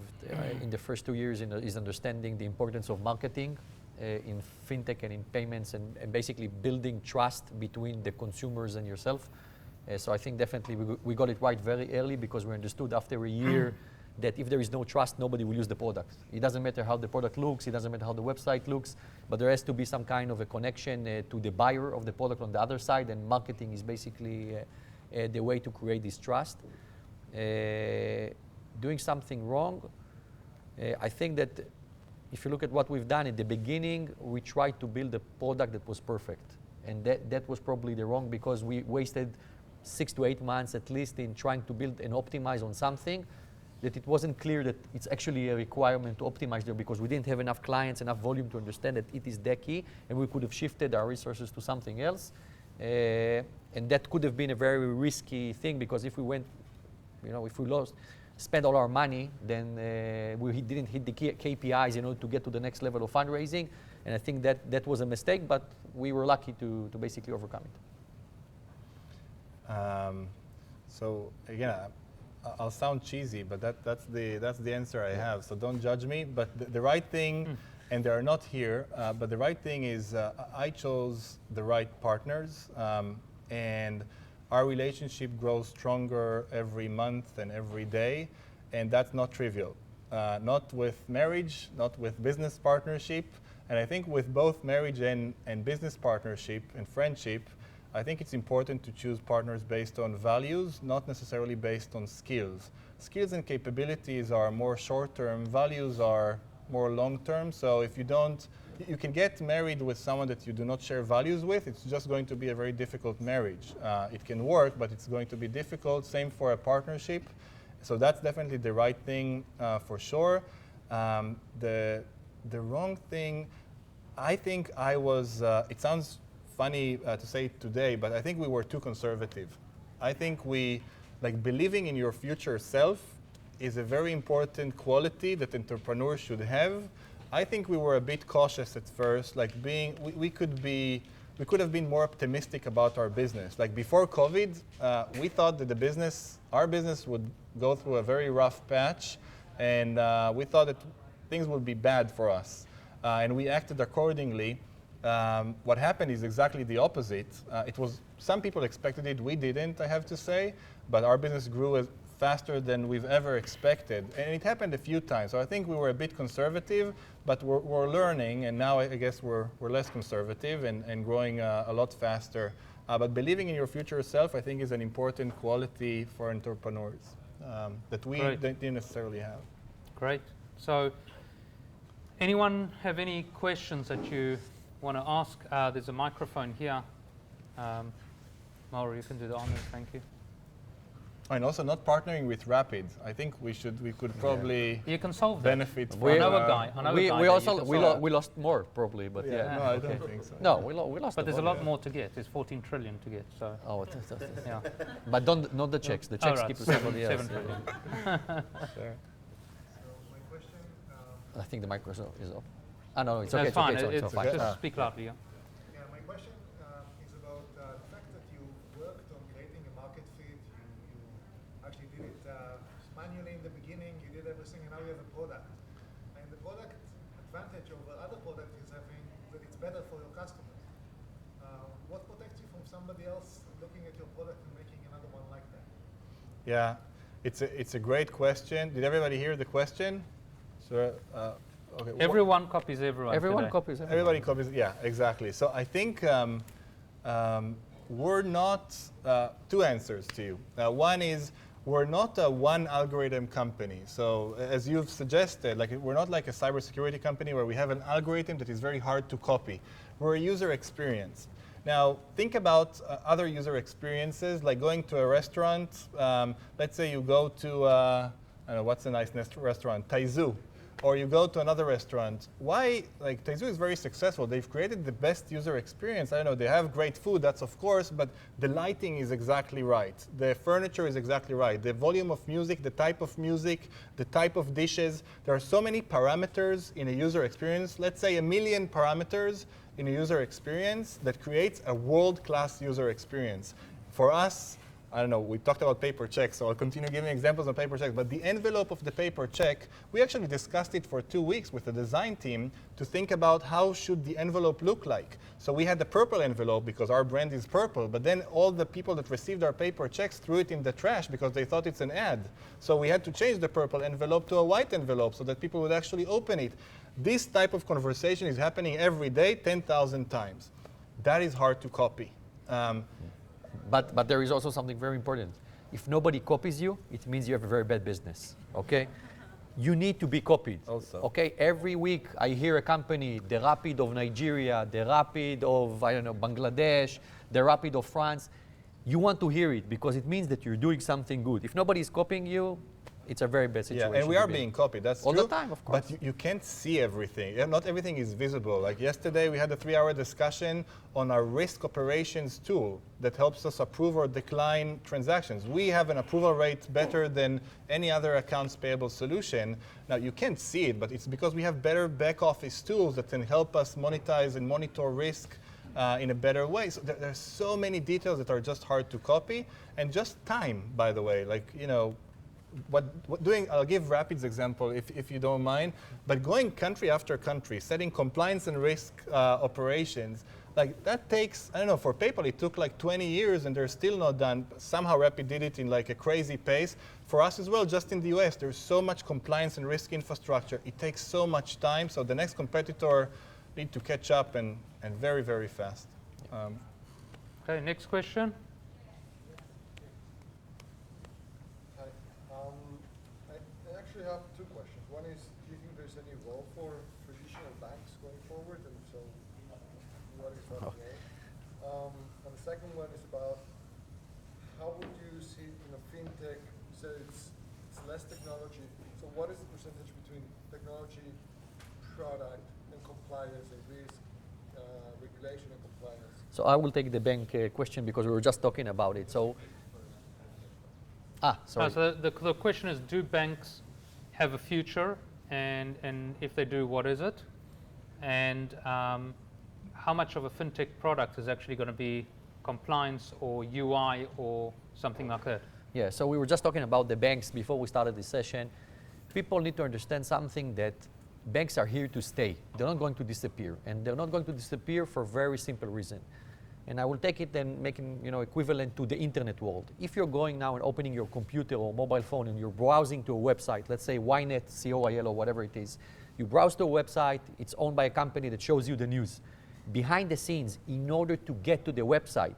in the first 2 years is understanding the importance of marketing in FinTech and in payments, and basically building trust between the consumers and yourself. So I think definitely we got it right very early, because we understood after a year that if there is no trust, nobody will use the product. It doesn't matter how the product looks, it doesn't matter how the website looks, but there has to be some kind of a connection to the buyer of the product on the other side, and marketing is basically the way to create this trust. Doing something wrong, I think that if you look at what we've done at the beginning, we tried to build a product that was perfect. And that was probably the wrong, because we wasted 6 to 8 months at least in trying to build and optimize on something that it wasn't clear that it's actually a requirement to optimize there, because we didn't have enough clients, enough volume to understand that it is the key, and we could have shifted our resources to something else. And that could have been a very risky thing, because if we went, if we spent all our money, then we didn't hit the KPIs, to get to the next level of fundraising. And I think that was a mistake, but we were lucky to basically overcome it. So again, I'll sound cheesy, but that's the answer I have. So don't judge me. But the right thing, and they are not here, but the right thing is I chose the right partners, and our relationship grows stronger every month and every day, and that's not trivial. Not with marriage, not with business partnership, and I think with both marriage and business partnership and friendship, I think it's important to choose partners based on values, not necessarily based on skills. Skills and capabilities are more short-term, values are more long-term, so if you can get married with someone that you do not share values with, it's just going to be a very difficult marriage. It can work, but it's going to be difficult. Same for a partnership. So that's definitely the right thing for sure. The wrong thing, I think I was, it sounds funny to say it today, but I think we were too conservative. I think believing in your future self is a very important quality that entrepreneurs should have. I think we were a bit cautious at first, we could have been more optimistic about our business. Like before COVID, we thought that our business would go through a very rough patch, and we thought that things would be bad for us. And we acted accordingly. What happened is exactly the opposite. Some people expected it, we didn't, I have to say, but our business grew faster than we've ever expected. And it happened a few times. So I think we were a bit conservative, but we're learning, and now I guess we're less conservative and growing a lot faster. But believing in your future self, I think, is an important quality for entrepreneurs that we didn't necessarily have. Great. So anyone have any questions that you want to ask? There's a microphone here. Mauro, you can do the honors. Thank you. And also not partnering with Rapyd. I think we could probably you can solve that. benefit from I know a guy. We lost more probably, but yeah. No, I don't think so. No, we lost. But there's a lot more to get. There's 14 trillion to get. So. Oh, yeah. But not the checks. The checks keep to somebody else. 7 trillion. Sure. So my question. I think the microphone is off. No, it's No, okay. it's fine. It's fine. Just speak loudly. Yeah. Yeah, my question is about the fact that you worked on creating a market fit. You actually did it manually in the beginning. You did everything, and now you have a product. And the product advantage over other products is having that it's better for your customers. What protects you from somebody else looking at your product and making another one like that? Yeah, it's a great question. Did everybody hear the question? So, okay. Everyone copies everyone. Everyone today. copies everyone. Everybody copies. Yeah, exactly. So I think we're not two answers to you. One is we're not a one algorithm company. So as you've suggested, we're not like a cybersecurity company where we have an algorithm that is very hard to copy. We're a user experience. Now, think about other user experiences, like going to a restaurant. Let's say you go to, I don't know, what's a nice restaurant? Taizu. Or you go to another restaurant. Why? Taizu is very successful. They've created the best user experience. I don't know, they have great food, that's of course, but the lighting is exactly right. The furniture is exactly right. The volume of music, the type of dishes. There are so many parameters in a user experience. Let's say 1 million parameters in a user experience that creates a world-class user experience. For us, I don't know, we talked about paper checks, so I'll continue giving examples of paper checks, but the envelope of the paper check, we actually discussed it for 2 weeks with the design team to think about how should the envelope look like. So we had the purple envelope because our brand is purple, but then all the people that received our paper checks threw it in the trash because they thought it's an ad. So we had to change the purple envelope to a white envelope so that people would actually open it. This type of conversation is happening every day, 10,000 times. That is hard to copy. But there is also something very important. If nobody copies you, it means you have a very bad business, okay? You need to be copied. Also. Okay, every week I hear a company, the Rapyd of Nigeria, the Rapyd of, I don't know, Bangladesh, the Rapyd of France. You want to hear it because it means that you're doing something good. If nobody is copying you, it's a very bad situation. Yeah, and we are being copied, that's all true. the time, of course. But you can't see everything. Yeah, not everything is visible. Like yesterday, we had a 3-hour discussion on our risk operations tool that helps us approve or decline transactions. We have an approval rate better than any other accounts payable solution. Now, you can't see it, but it's because we have better back office tools that can help us monetize and monitor risk in a better way. So there's so many details that are just hard to copy, and just time, by the way. Like, you know, I'll give Rapyd's example if you don't mind, but going country after country, setting compliance and risk operations, like that takes, I don't know, for PayPal it took like 20 years and they're still not done. Somehow Rapyd did it in like a crazy pace. For us as well, just in the US, there's so much compliance and risk infrastructure. It takes so much time, so the next competitor need to catch up and very, very fast. Okay, next question. I actually have 2 questions. One is, do you think there's any role for traditional banks going forward? And so, what is that role? And the second one is about how would you see, FinTech, you said it's less technology. So what is the percentage between technology, product, and compliance and risk, regulation and compliance? So I will take the bank question because we were just talking about it. So, sorry. So the question is, do banks have a future? And if they do, what is it? And how much of a fintech product is actually going to be compliance or UI or something like that? Yeah, so we were just talking about the banks before we started this session. People need to understand something, that banks are here to stay. They're not going to disappear. And they're not going to disappear for a very simple reason. And I will take it and make it equivalent to the internet world. If you're going now and opening your computer or mobile phone and you're browsing to a website, let's say Ynet, COIL, or whatever it is, you browse to a website, it's owned by a company that shows you the news. Behind the scenes, in order to get to the website,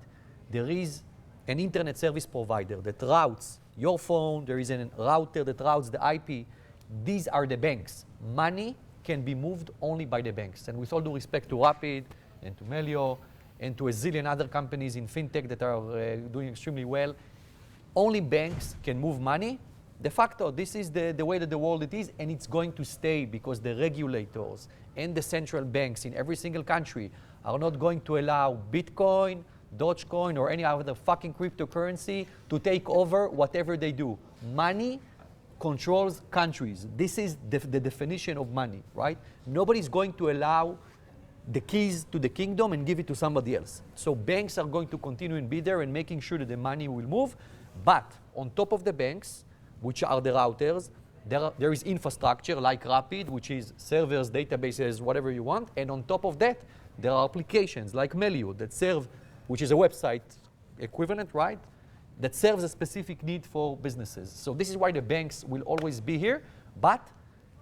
there is an internet service provider that routes your phone, there is a router that routes the IP. These are the banks. Money can be moved only by the banks. And with all due respect to Rapyd and to Melio and to a zillion other companies in FinTech that are doing extremely well, only banks can move money. De facto, this is the way that the world it is, and it's going to stay because the regulators and the central banks in every single country are not going to allow Bitcoin, Dogecoin, or any other fucking cryptocurrency to take over whatever they do. Money controls countries. This is the definition of money, right? Nobody's going to allow the keys to the kingdom and give it to somebody else. So banks are going to continue and be there and making sure that the money will move. But on top of the banks, which are the routers, there is infrastructure like Rapyd, which is servers, databases, whatever you want. And on top of that, there are applications like Melio that serve, which is a website equivalent, right? That serves a specific need for businesses. So this is why the banks will always be here, but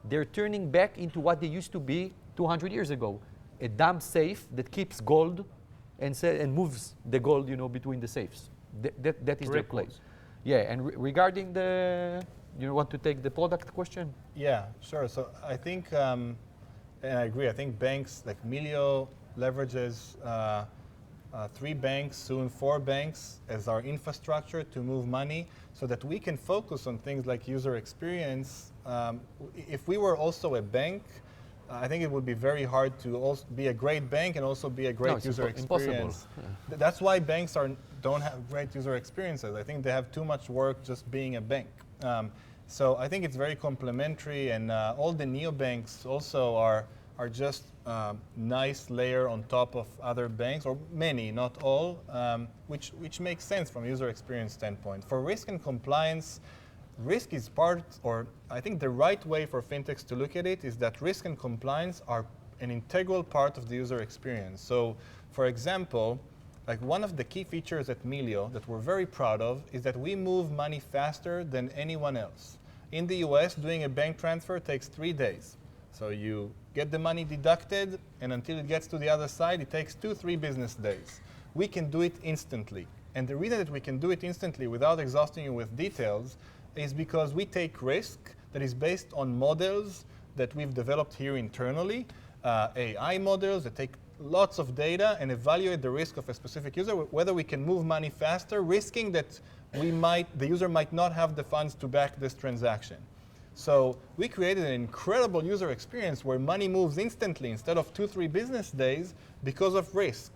they're turning back into what they used to be 200 years ago. A dumb safe that keeps gold and moves the gold, between the safes. That is their place. Yeah, and regarding you want to take the product question? Yeah, sure. So I think, and I agree, I think banks like Melio leverages 3 banks, soon 4 banks as our infrastructure to move money so that we can focus on things like user experience. If we were also a bank, I think it would be very hard to also be a great bank and also be a great user experience. Impossible. That's why banks don't have great user experiences. I think they have too much work just being a bank. So I think it's very complementary, and all the neobanks also are are just nice layer on top of other banks, or many, not all, which makes sense from a user experience standpoint. For risk and compliance, risk is part, or I think the right way for fintechs to look at it is that risk and compliance are an integral part of the user experience. So, for example, like one of the key features at Melio that we're very proud of is that we move money faster than anyone else. In the US, doing a bank transfer takes 3 days. So you get the money deducted, and until it gets to the other side, it takes 2-3 business days. We can do it instantly. And the reason that we can do it instantly without exhausting you with details is because we take risk that is based on models that we've developed here internally, AI models that take lots of data and evaluate the risk of a specific user, whether we can move money faster, risking that the user might not have the funds to back this transaction. So we created an incredible user experience where money moves instantly instead of 2-3 business days because of risk.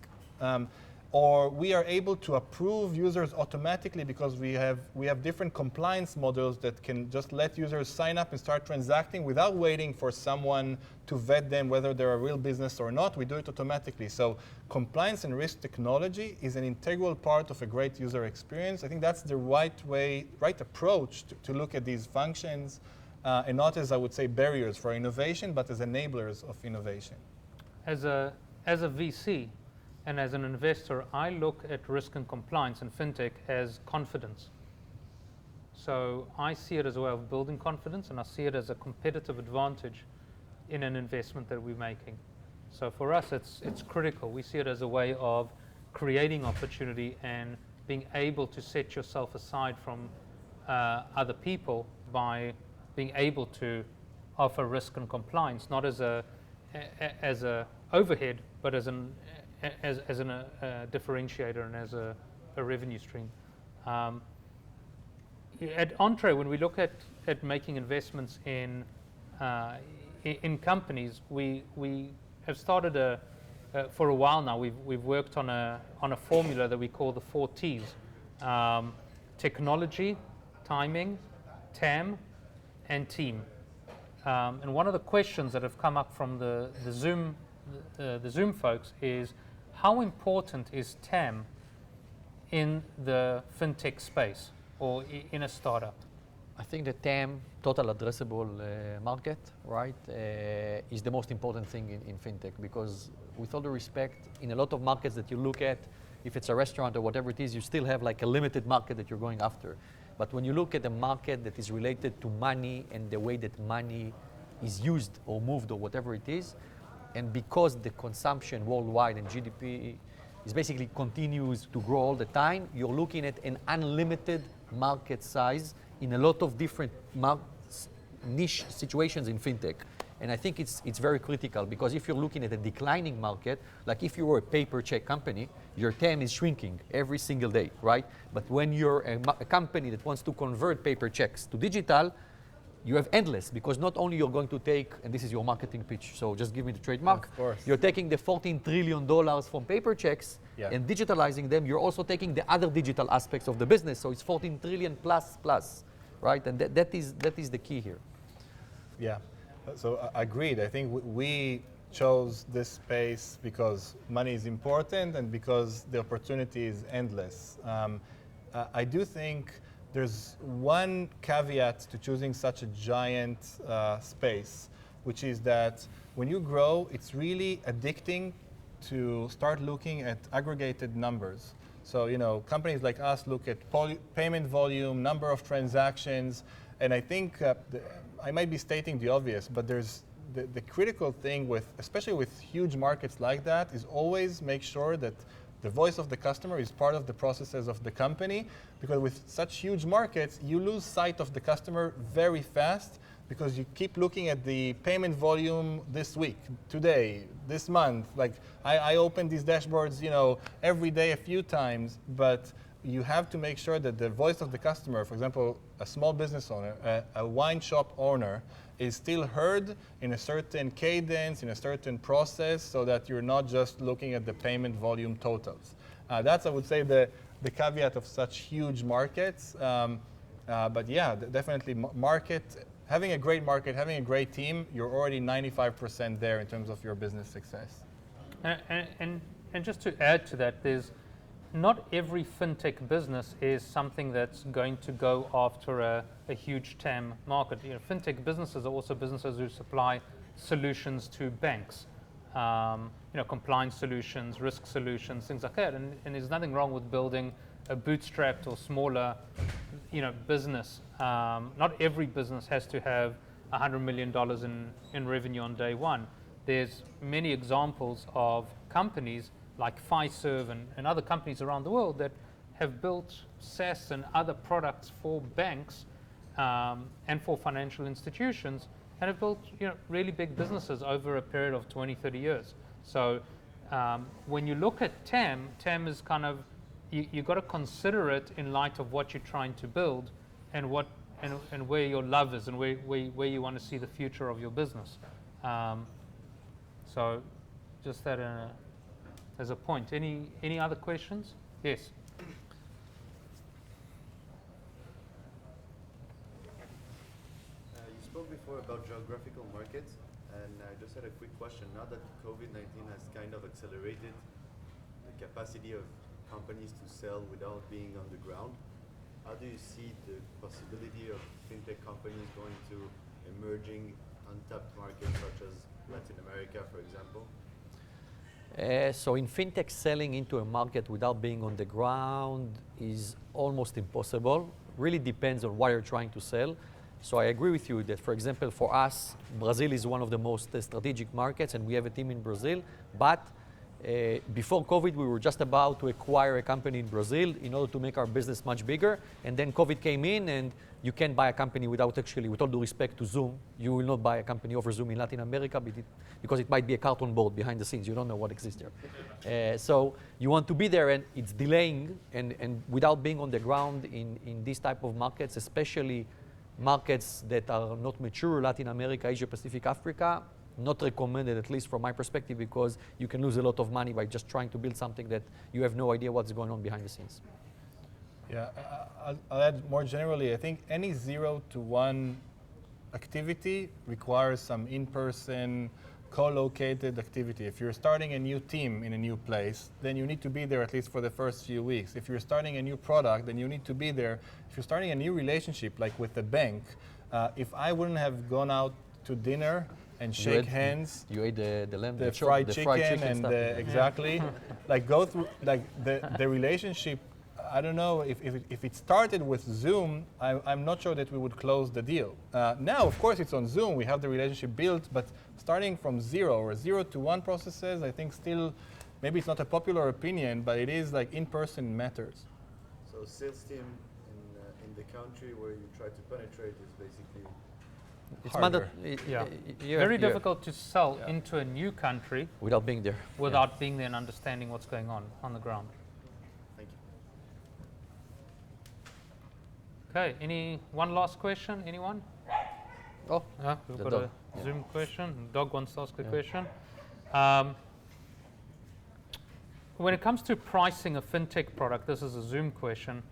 Or we are able to approve users automatically because we have different compliance models that can just let users sign up and start transacting without waiting for someone to vet them whether they're a real business or not. We do it automatically. So compliance and risk technology is an integral part of a great user experience. I think that's the right approach to look at these functions, and not as, I would say, barriers for innovation, but as enablers of innovation. As a VC, and as an investor, I look at risk and compliance in fintech as confidence. So I see it as a way of building confidence, and I see it as a competitive advantage in an investment that we're making. So for us, it's critical. We see it as a way of creating opportunity and being able to set yourself aside from other people by being able to offer risk and compliance, not as a overhead, but as a differentiator and as a revenue stream. At Entrée, when we look at making investments in companies, we have started for a while now. We've worked on a formula that we call the 4 T's: technology, timing, TAM, and team. And one of the questions that have come up from the Zoom folks is, how important is TAM in the fintech space or in a startup? I think the TAM, total addressable market, right, is the most important thing in fintech, because with all the respect, in a lot of markets that you look at, if it's a restaurant or whatever it is, you still have like a limited market that you're going after. But when you look at a market that is related to money and the way that money is used or moved or whatever it is, and because the consumption worldwide and GDP is basically continues to grow all the time, you're looking at an unlimited market size in a lot of different niche situations in fintech. And I think it's very critical, because if you're looking at a declining market, like if you were a paper check company, your TAM is shrinking every single day, right? But when you're a company that wants to convert paper checks to digital, you have endless, because not only you're going to take, and this is your marketing pitch, so just give me the trademark. Of course. You're taking the $14 trillion from paper checks and digitalizing them. You're also taking the other digital aspects of the business. So it's 14 trillion plus, right? And that is the key here. Yeah, so agreed. I think we chose this space because money is important and because the opportunity is endless. I do think there's one caveat to choosing such a giant space, which is that when you grow, it's really addicting to start looking at aggregated numbers. So, you know, companies like us look at payment volume, number of transactions, and I think I might be stating the obvious, but there's the critical thing with, especially with huge markets like that, is always make sure that the voice of the customer is part of the processes of the company, because with such huge markets, you lose sight of the customer very fast, because you keep looking at the payment volume this week, today, this month. Like I open these dashboards, you know, every day a few times, but you have to make sure that the voice of the customer, for example, a small business owner, a wine shop owner, is still heard in a certain cadence, in a certain process, so that you're not just looking at the payment volume totals. That's, I would say, the caveat of such huge markets. But yeah, definitely market having a great market, having a great team, you're already 95% there in terms of your business success. And just to add to that, there's not every fintech business is something that's going to go after a huge TAM market. You know, fintech businesses are also businesses who supply solutions to banks, you know, compliance solutions, risk solutions, things like that. And there's nothing wrong with building a bootstrapped or smaller, you know, business. Not every business has to have $100 million in revenue on day one. There's many examples of companies like Fiserv and other companies around the world that have built SaaS and other products for banks and for financial institutions, and have built, you know, really big businesses over a period of 20, 30 years. So when you look at TAM is kind of, you got to consider it in light of what you're trying to build and what and where your love is and where you want to see the future of your business. So just that as a point. Any other questions? Yes. You spoke before about geographical markets, and I just had a quick question. Now that COVID-19 has kind of accelerated the capacity of companies to sell without being on the ground, how do you see the possibility of fintech companies going to emerging untapped markets such as Latin America, for example? So in fintech, selling into a market without being on the ground is almost impossible. Really depends on what you're trying to sell. So I agree with you that, for example, for us, Brazil is one of the most strategic markets, and we have a team in Brazil. But before COVID, we were just about to acquire a company in Brazil in order to make our business much bigger. And then COVID came in, and you can't buy a company without actually, with all due respect to Zoom, you will not buy a company over Zoom in Latin America because it might be a carton board behind the scenes. You don't know what exists there. So you want to be there, and it's delaying. And without being on the ground in these type of markets, especially markets that are not mature, Latin America, Asia Pacific, Africa, not recommended, at least from my perspective, because you can lose a lot of money by just trying to build something that you have no idea what's going on behind the scenes. Yeah, I'll add more generally, I think any 0 to 1 activity requires some in-person, co-located activity. If you're starting a new team in a new place, then you need to be there at least for the first few weeks. If you're starting a new product, then you need to be there. If you're starting a new relationship, like with the bank, if I wouldn't have gone out to dinner and shake hands, you ate the lamb, the fried chicken and exactly, like go through like the relationship. I don't know if it started with Zoom, I'm not sure that we would close the deal. Now, of course, it's on Zoom. We have the relationship built, but starting from 0 or 0 to 1 processes, I think still, maybe it's not a popular opinion, but it is like in-person matters. So sales team in the country where you try to penetrate is basically It's harder. Very difficult to sell into a new country without being there. without being there and understanding what's going on the ground. Thank you. Okay, one last question? Anyone? Oh, We've the got dog. a Zoom question. Dog wants to ask a question. When it comes to pricing a fintech product, this is a Zoom question.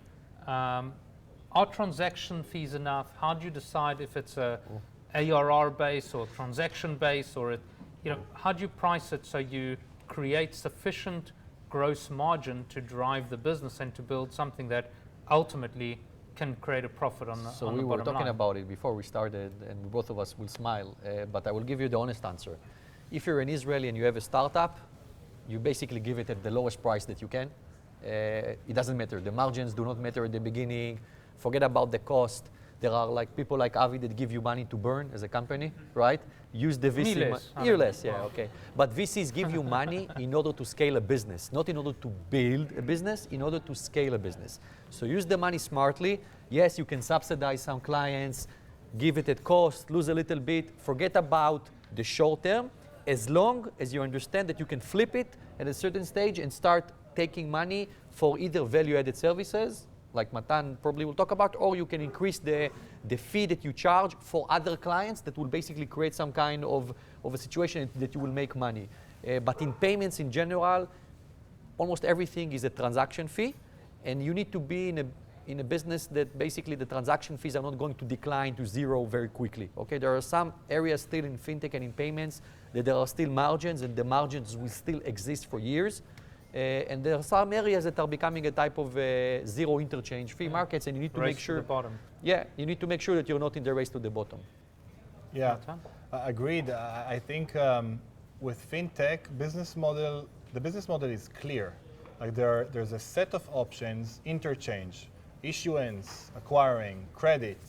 Are transaction fees enough? How do you decide if it's a ARR base or transaction base, or how do you price it so you create sufficient gross margin to drive the business and to build something that ultimately can create a profit on the So on we the were bottom talking line? about it before we started, and both of us will smile, but I will give you the honest answer. If you're an Israeli and you have a startup, you basically give it at the lowest price that you can. It doesn't matter. The margins do not matter at the beginning. Forget about the cost. There are like people like Avi that give you money to burn as a company, right? Use the VC. Year less, yeah, okay. But VCs give you money in order to scale a business, not in order to build a business, in order to scale a business. So use the money smartly. Yes, you can subsidize some clients, give it at cost, lose a little bit. Forget about the short term, as long as you understand that you can flip it at a certain stage and start taking money for either value-added services, like Matan probably will talk about, or you can increase the fee that you charge for other clients that will basically create some kind of a situation that you will make money. But in payments in general, almost everything is a transaction fee, and you need to be in in a business that basically the transaction fees are not going to decline to zero very quickly. Okay, there are some areas still in fintech and in payments that there are still margins, and the margins will still exist for years. And there are some areas that are becoming a type of zero interchange fee markets, and you need to make sure. To the bottom. Yeah, you need to make sure that you're not in the race to the bottom. Yeah, Matan? agreed. I think with fintech, the business model is clear. Like there's a set of options: interchange, issuance, acquiring, credit,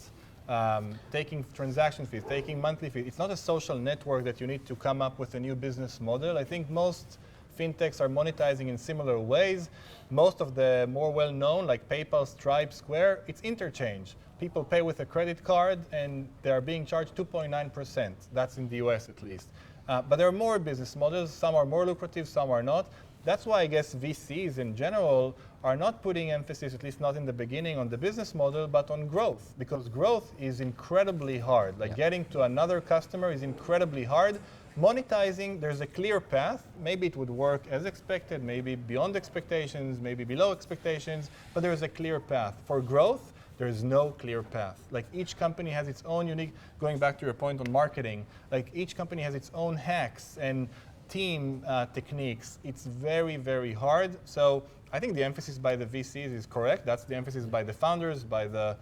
taking transaction fees, taking monthly fees. It's not a social network that you need to come up with a new business model. I think most fintechs are monetizing in similar ways. Most of the more well-known, like PayPal, Stripe, Square, it's interchange. People pay with a credit card and they are being charged 2.9%. That's in the US at least. But there are more business models. Some are more lucrative, some are not. That's why I guess VCs in general are not putting emphasis, at least not in the beginning, on the business model, but on growth. Because growth is incredibly hard. Like getting to another customer is incredibly hard. Monetizing, there's a clear path. Maybe it would work as expected, maybe beyond expectations, maybe below expectations, but there's a clear path. For growth, there is no clear path. Like each company has its own unique, going back to your point on marketing, like each company has its own hacks and team techniques. It's very, very hard. So I think the emphasis by the VCs is correct. That's the emphasis by the founders, by the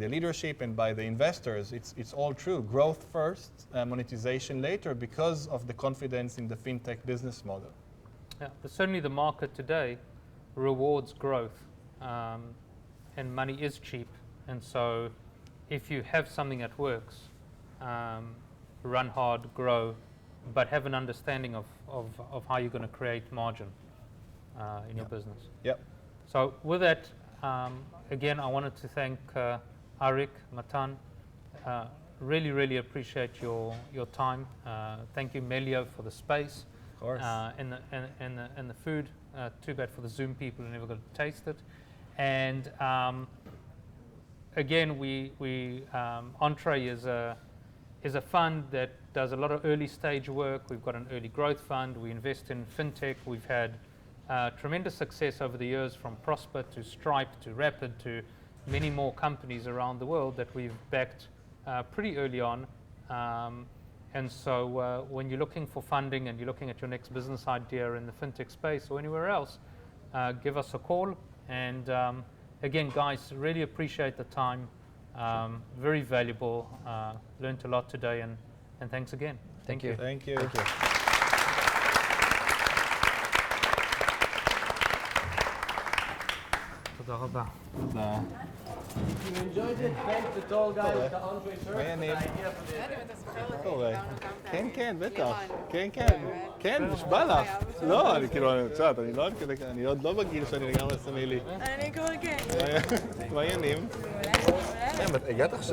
leadership, and by the investors. It's all true. Growth first, monetization later, because of the confidence in the fintech business model. Yeah, but certainly the market today rewards growth, and money is cheap. And so if you have something that works, run hard, grow, but have an understanding of how you're going to create margin in your business. Yep. So with that, again, I wanted to thank Arik, Matan. Really, really appreciate your time. Thank you, Melio, for the space. Of course. And the food. Too bad for the Zoom people who never got to taste it. And again, Entrée is a fund that does a lot of early stage work. We've got an early growth fund. We invest in fintech. We've had tremendous success over the years, from Prosper to Stripe to Rapyd to many more companies around the world that we've backed pretty early on. And so when you're looking for funding and you're looking at your next business idea in the fintech space or anywhere else, give us a call. And again, guys, really appreciate the time. Very valuable. Learned a lot today, and thanks again. Thank you. Thank you. Thank you. תודה רבה. תודה. You enjoyed it? Thank the tall guy with the Entrée shirt. מה העניינים? מה קורה? כן, כן, בטח. כן, כן. כן, נשבע לך. לא, אני כאילו, את יודעת, אני עוד לא בגיל שאני לגמרי סמילי. אני קורא כן. מה העניינים? הגעת עכשיו.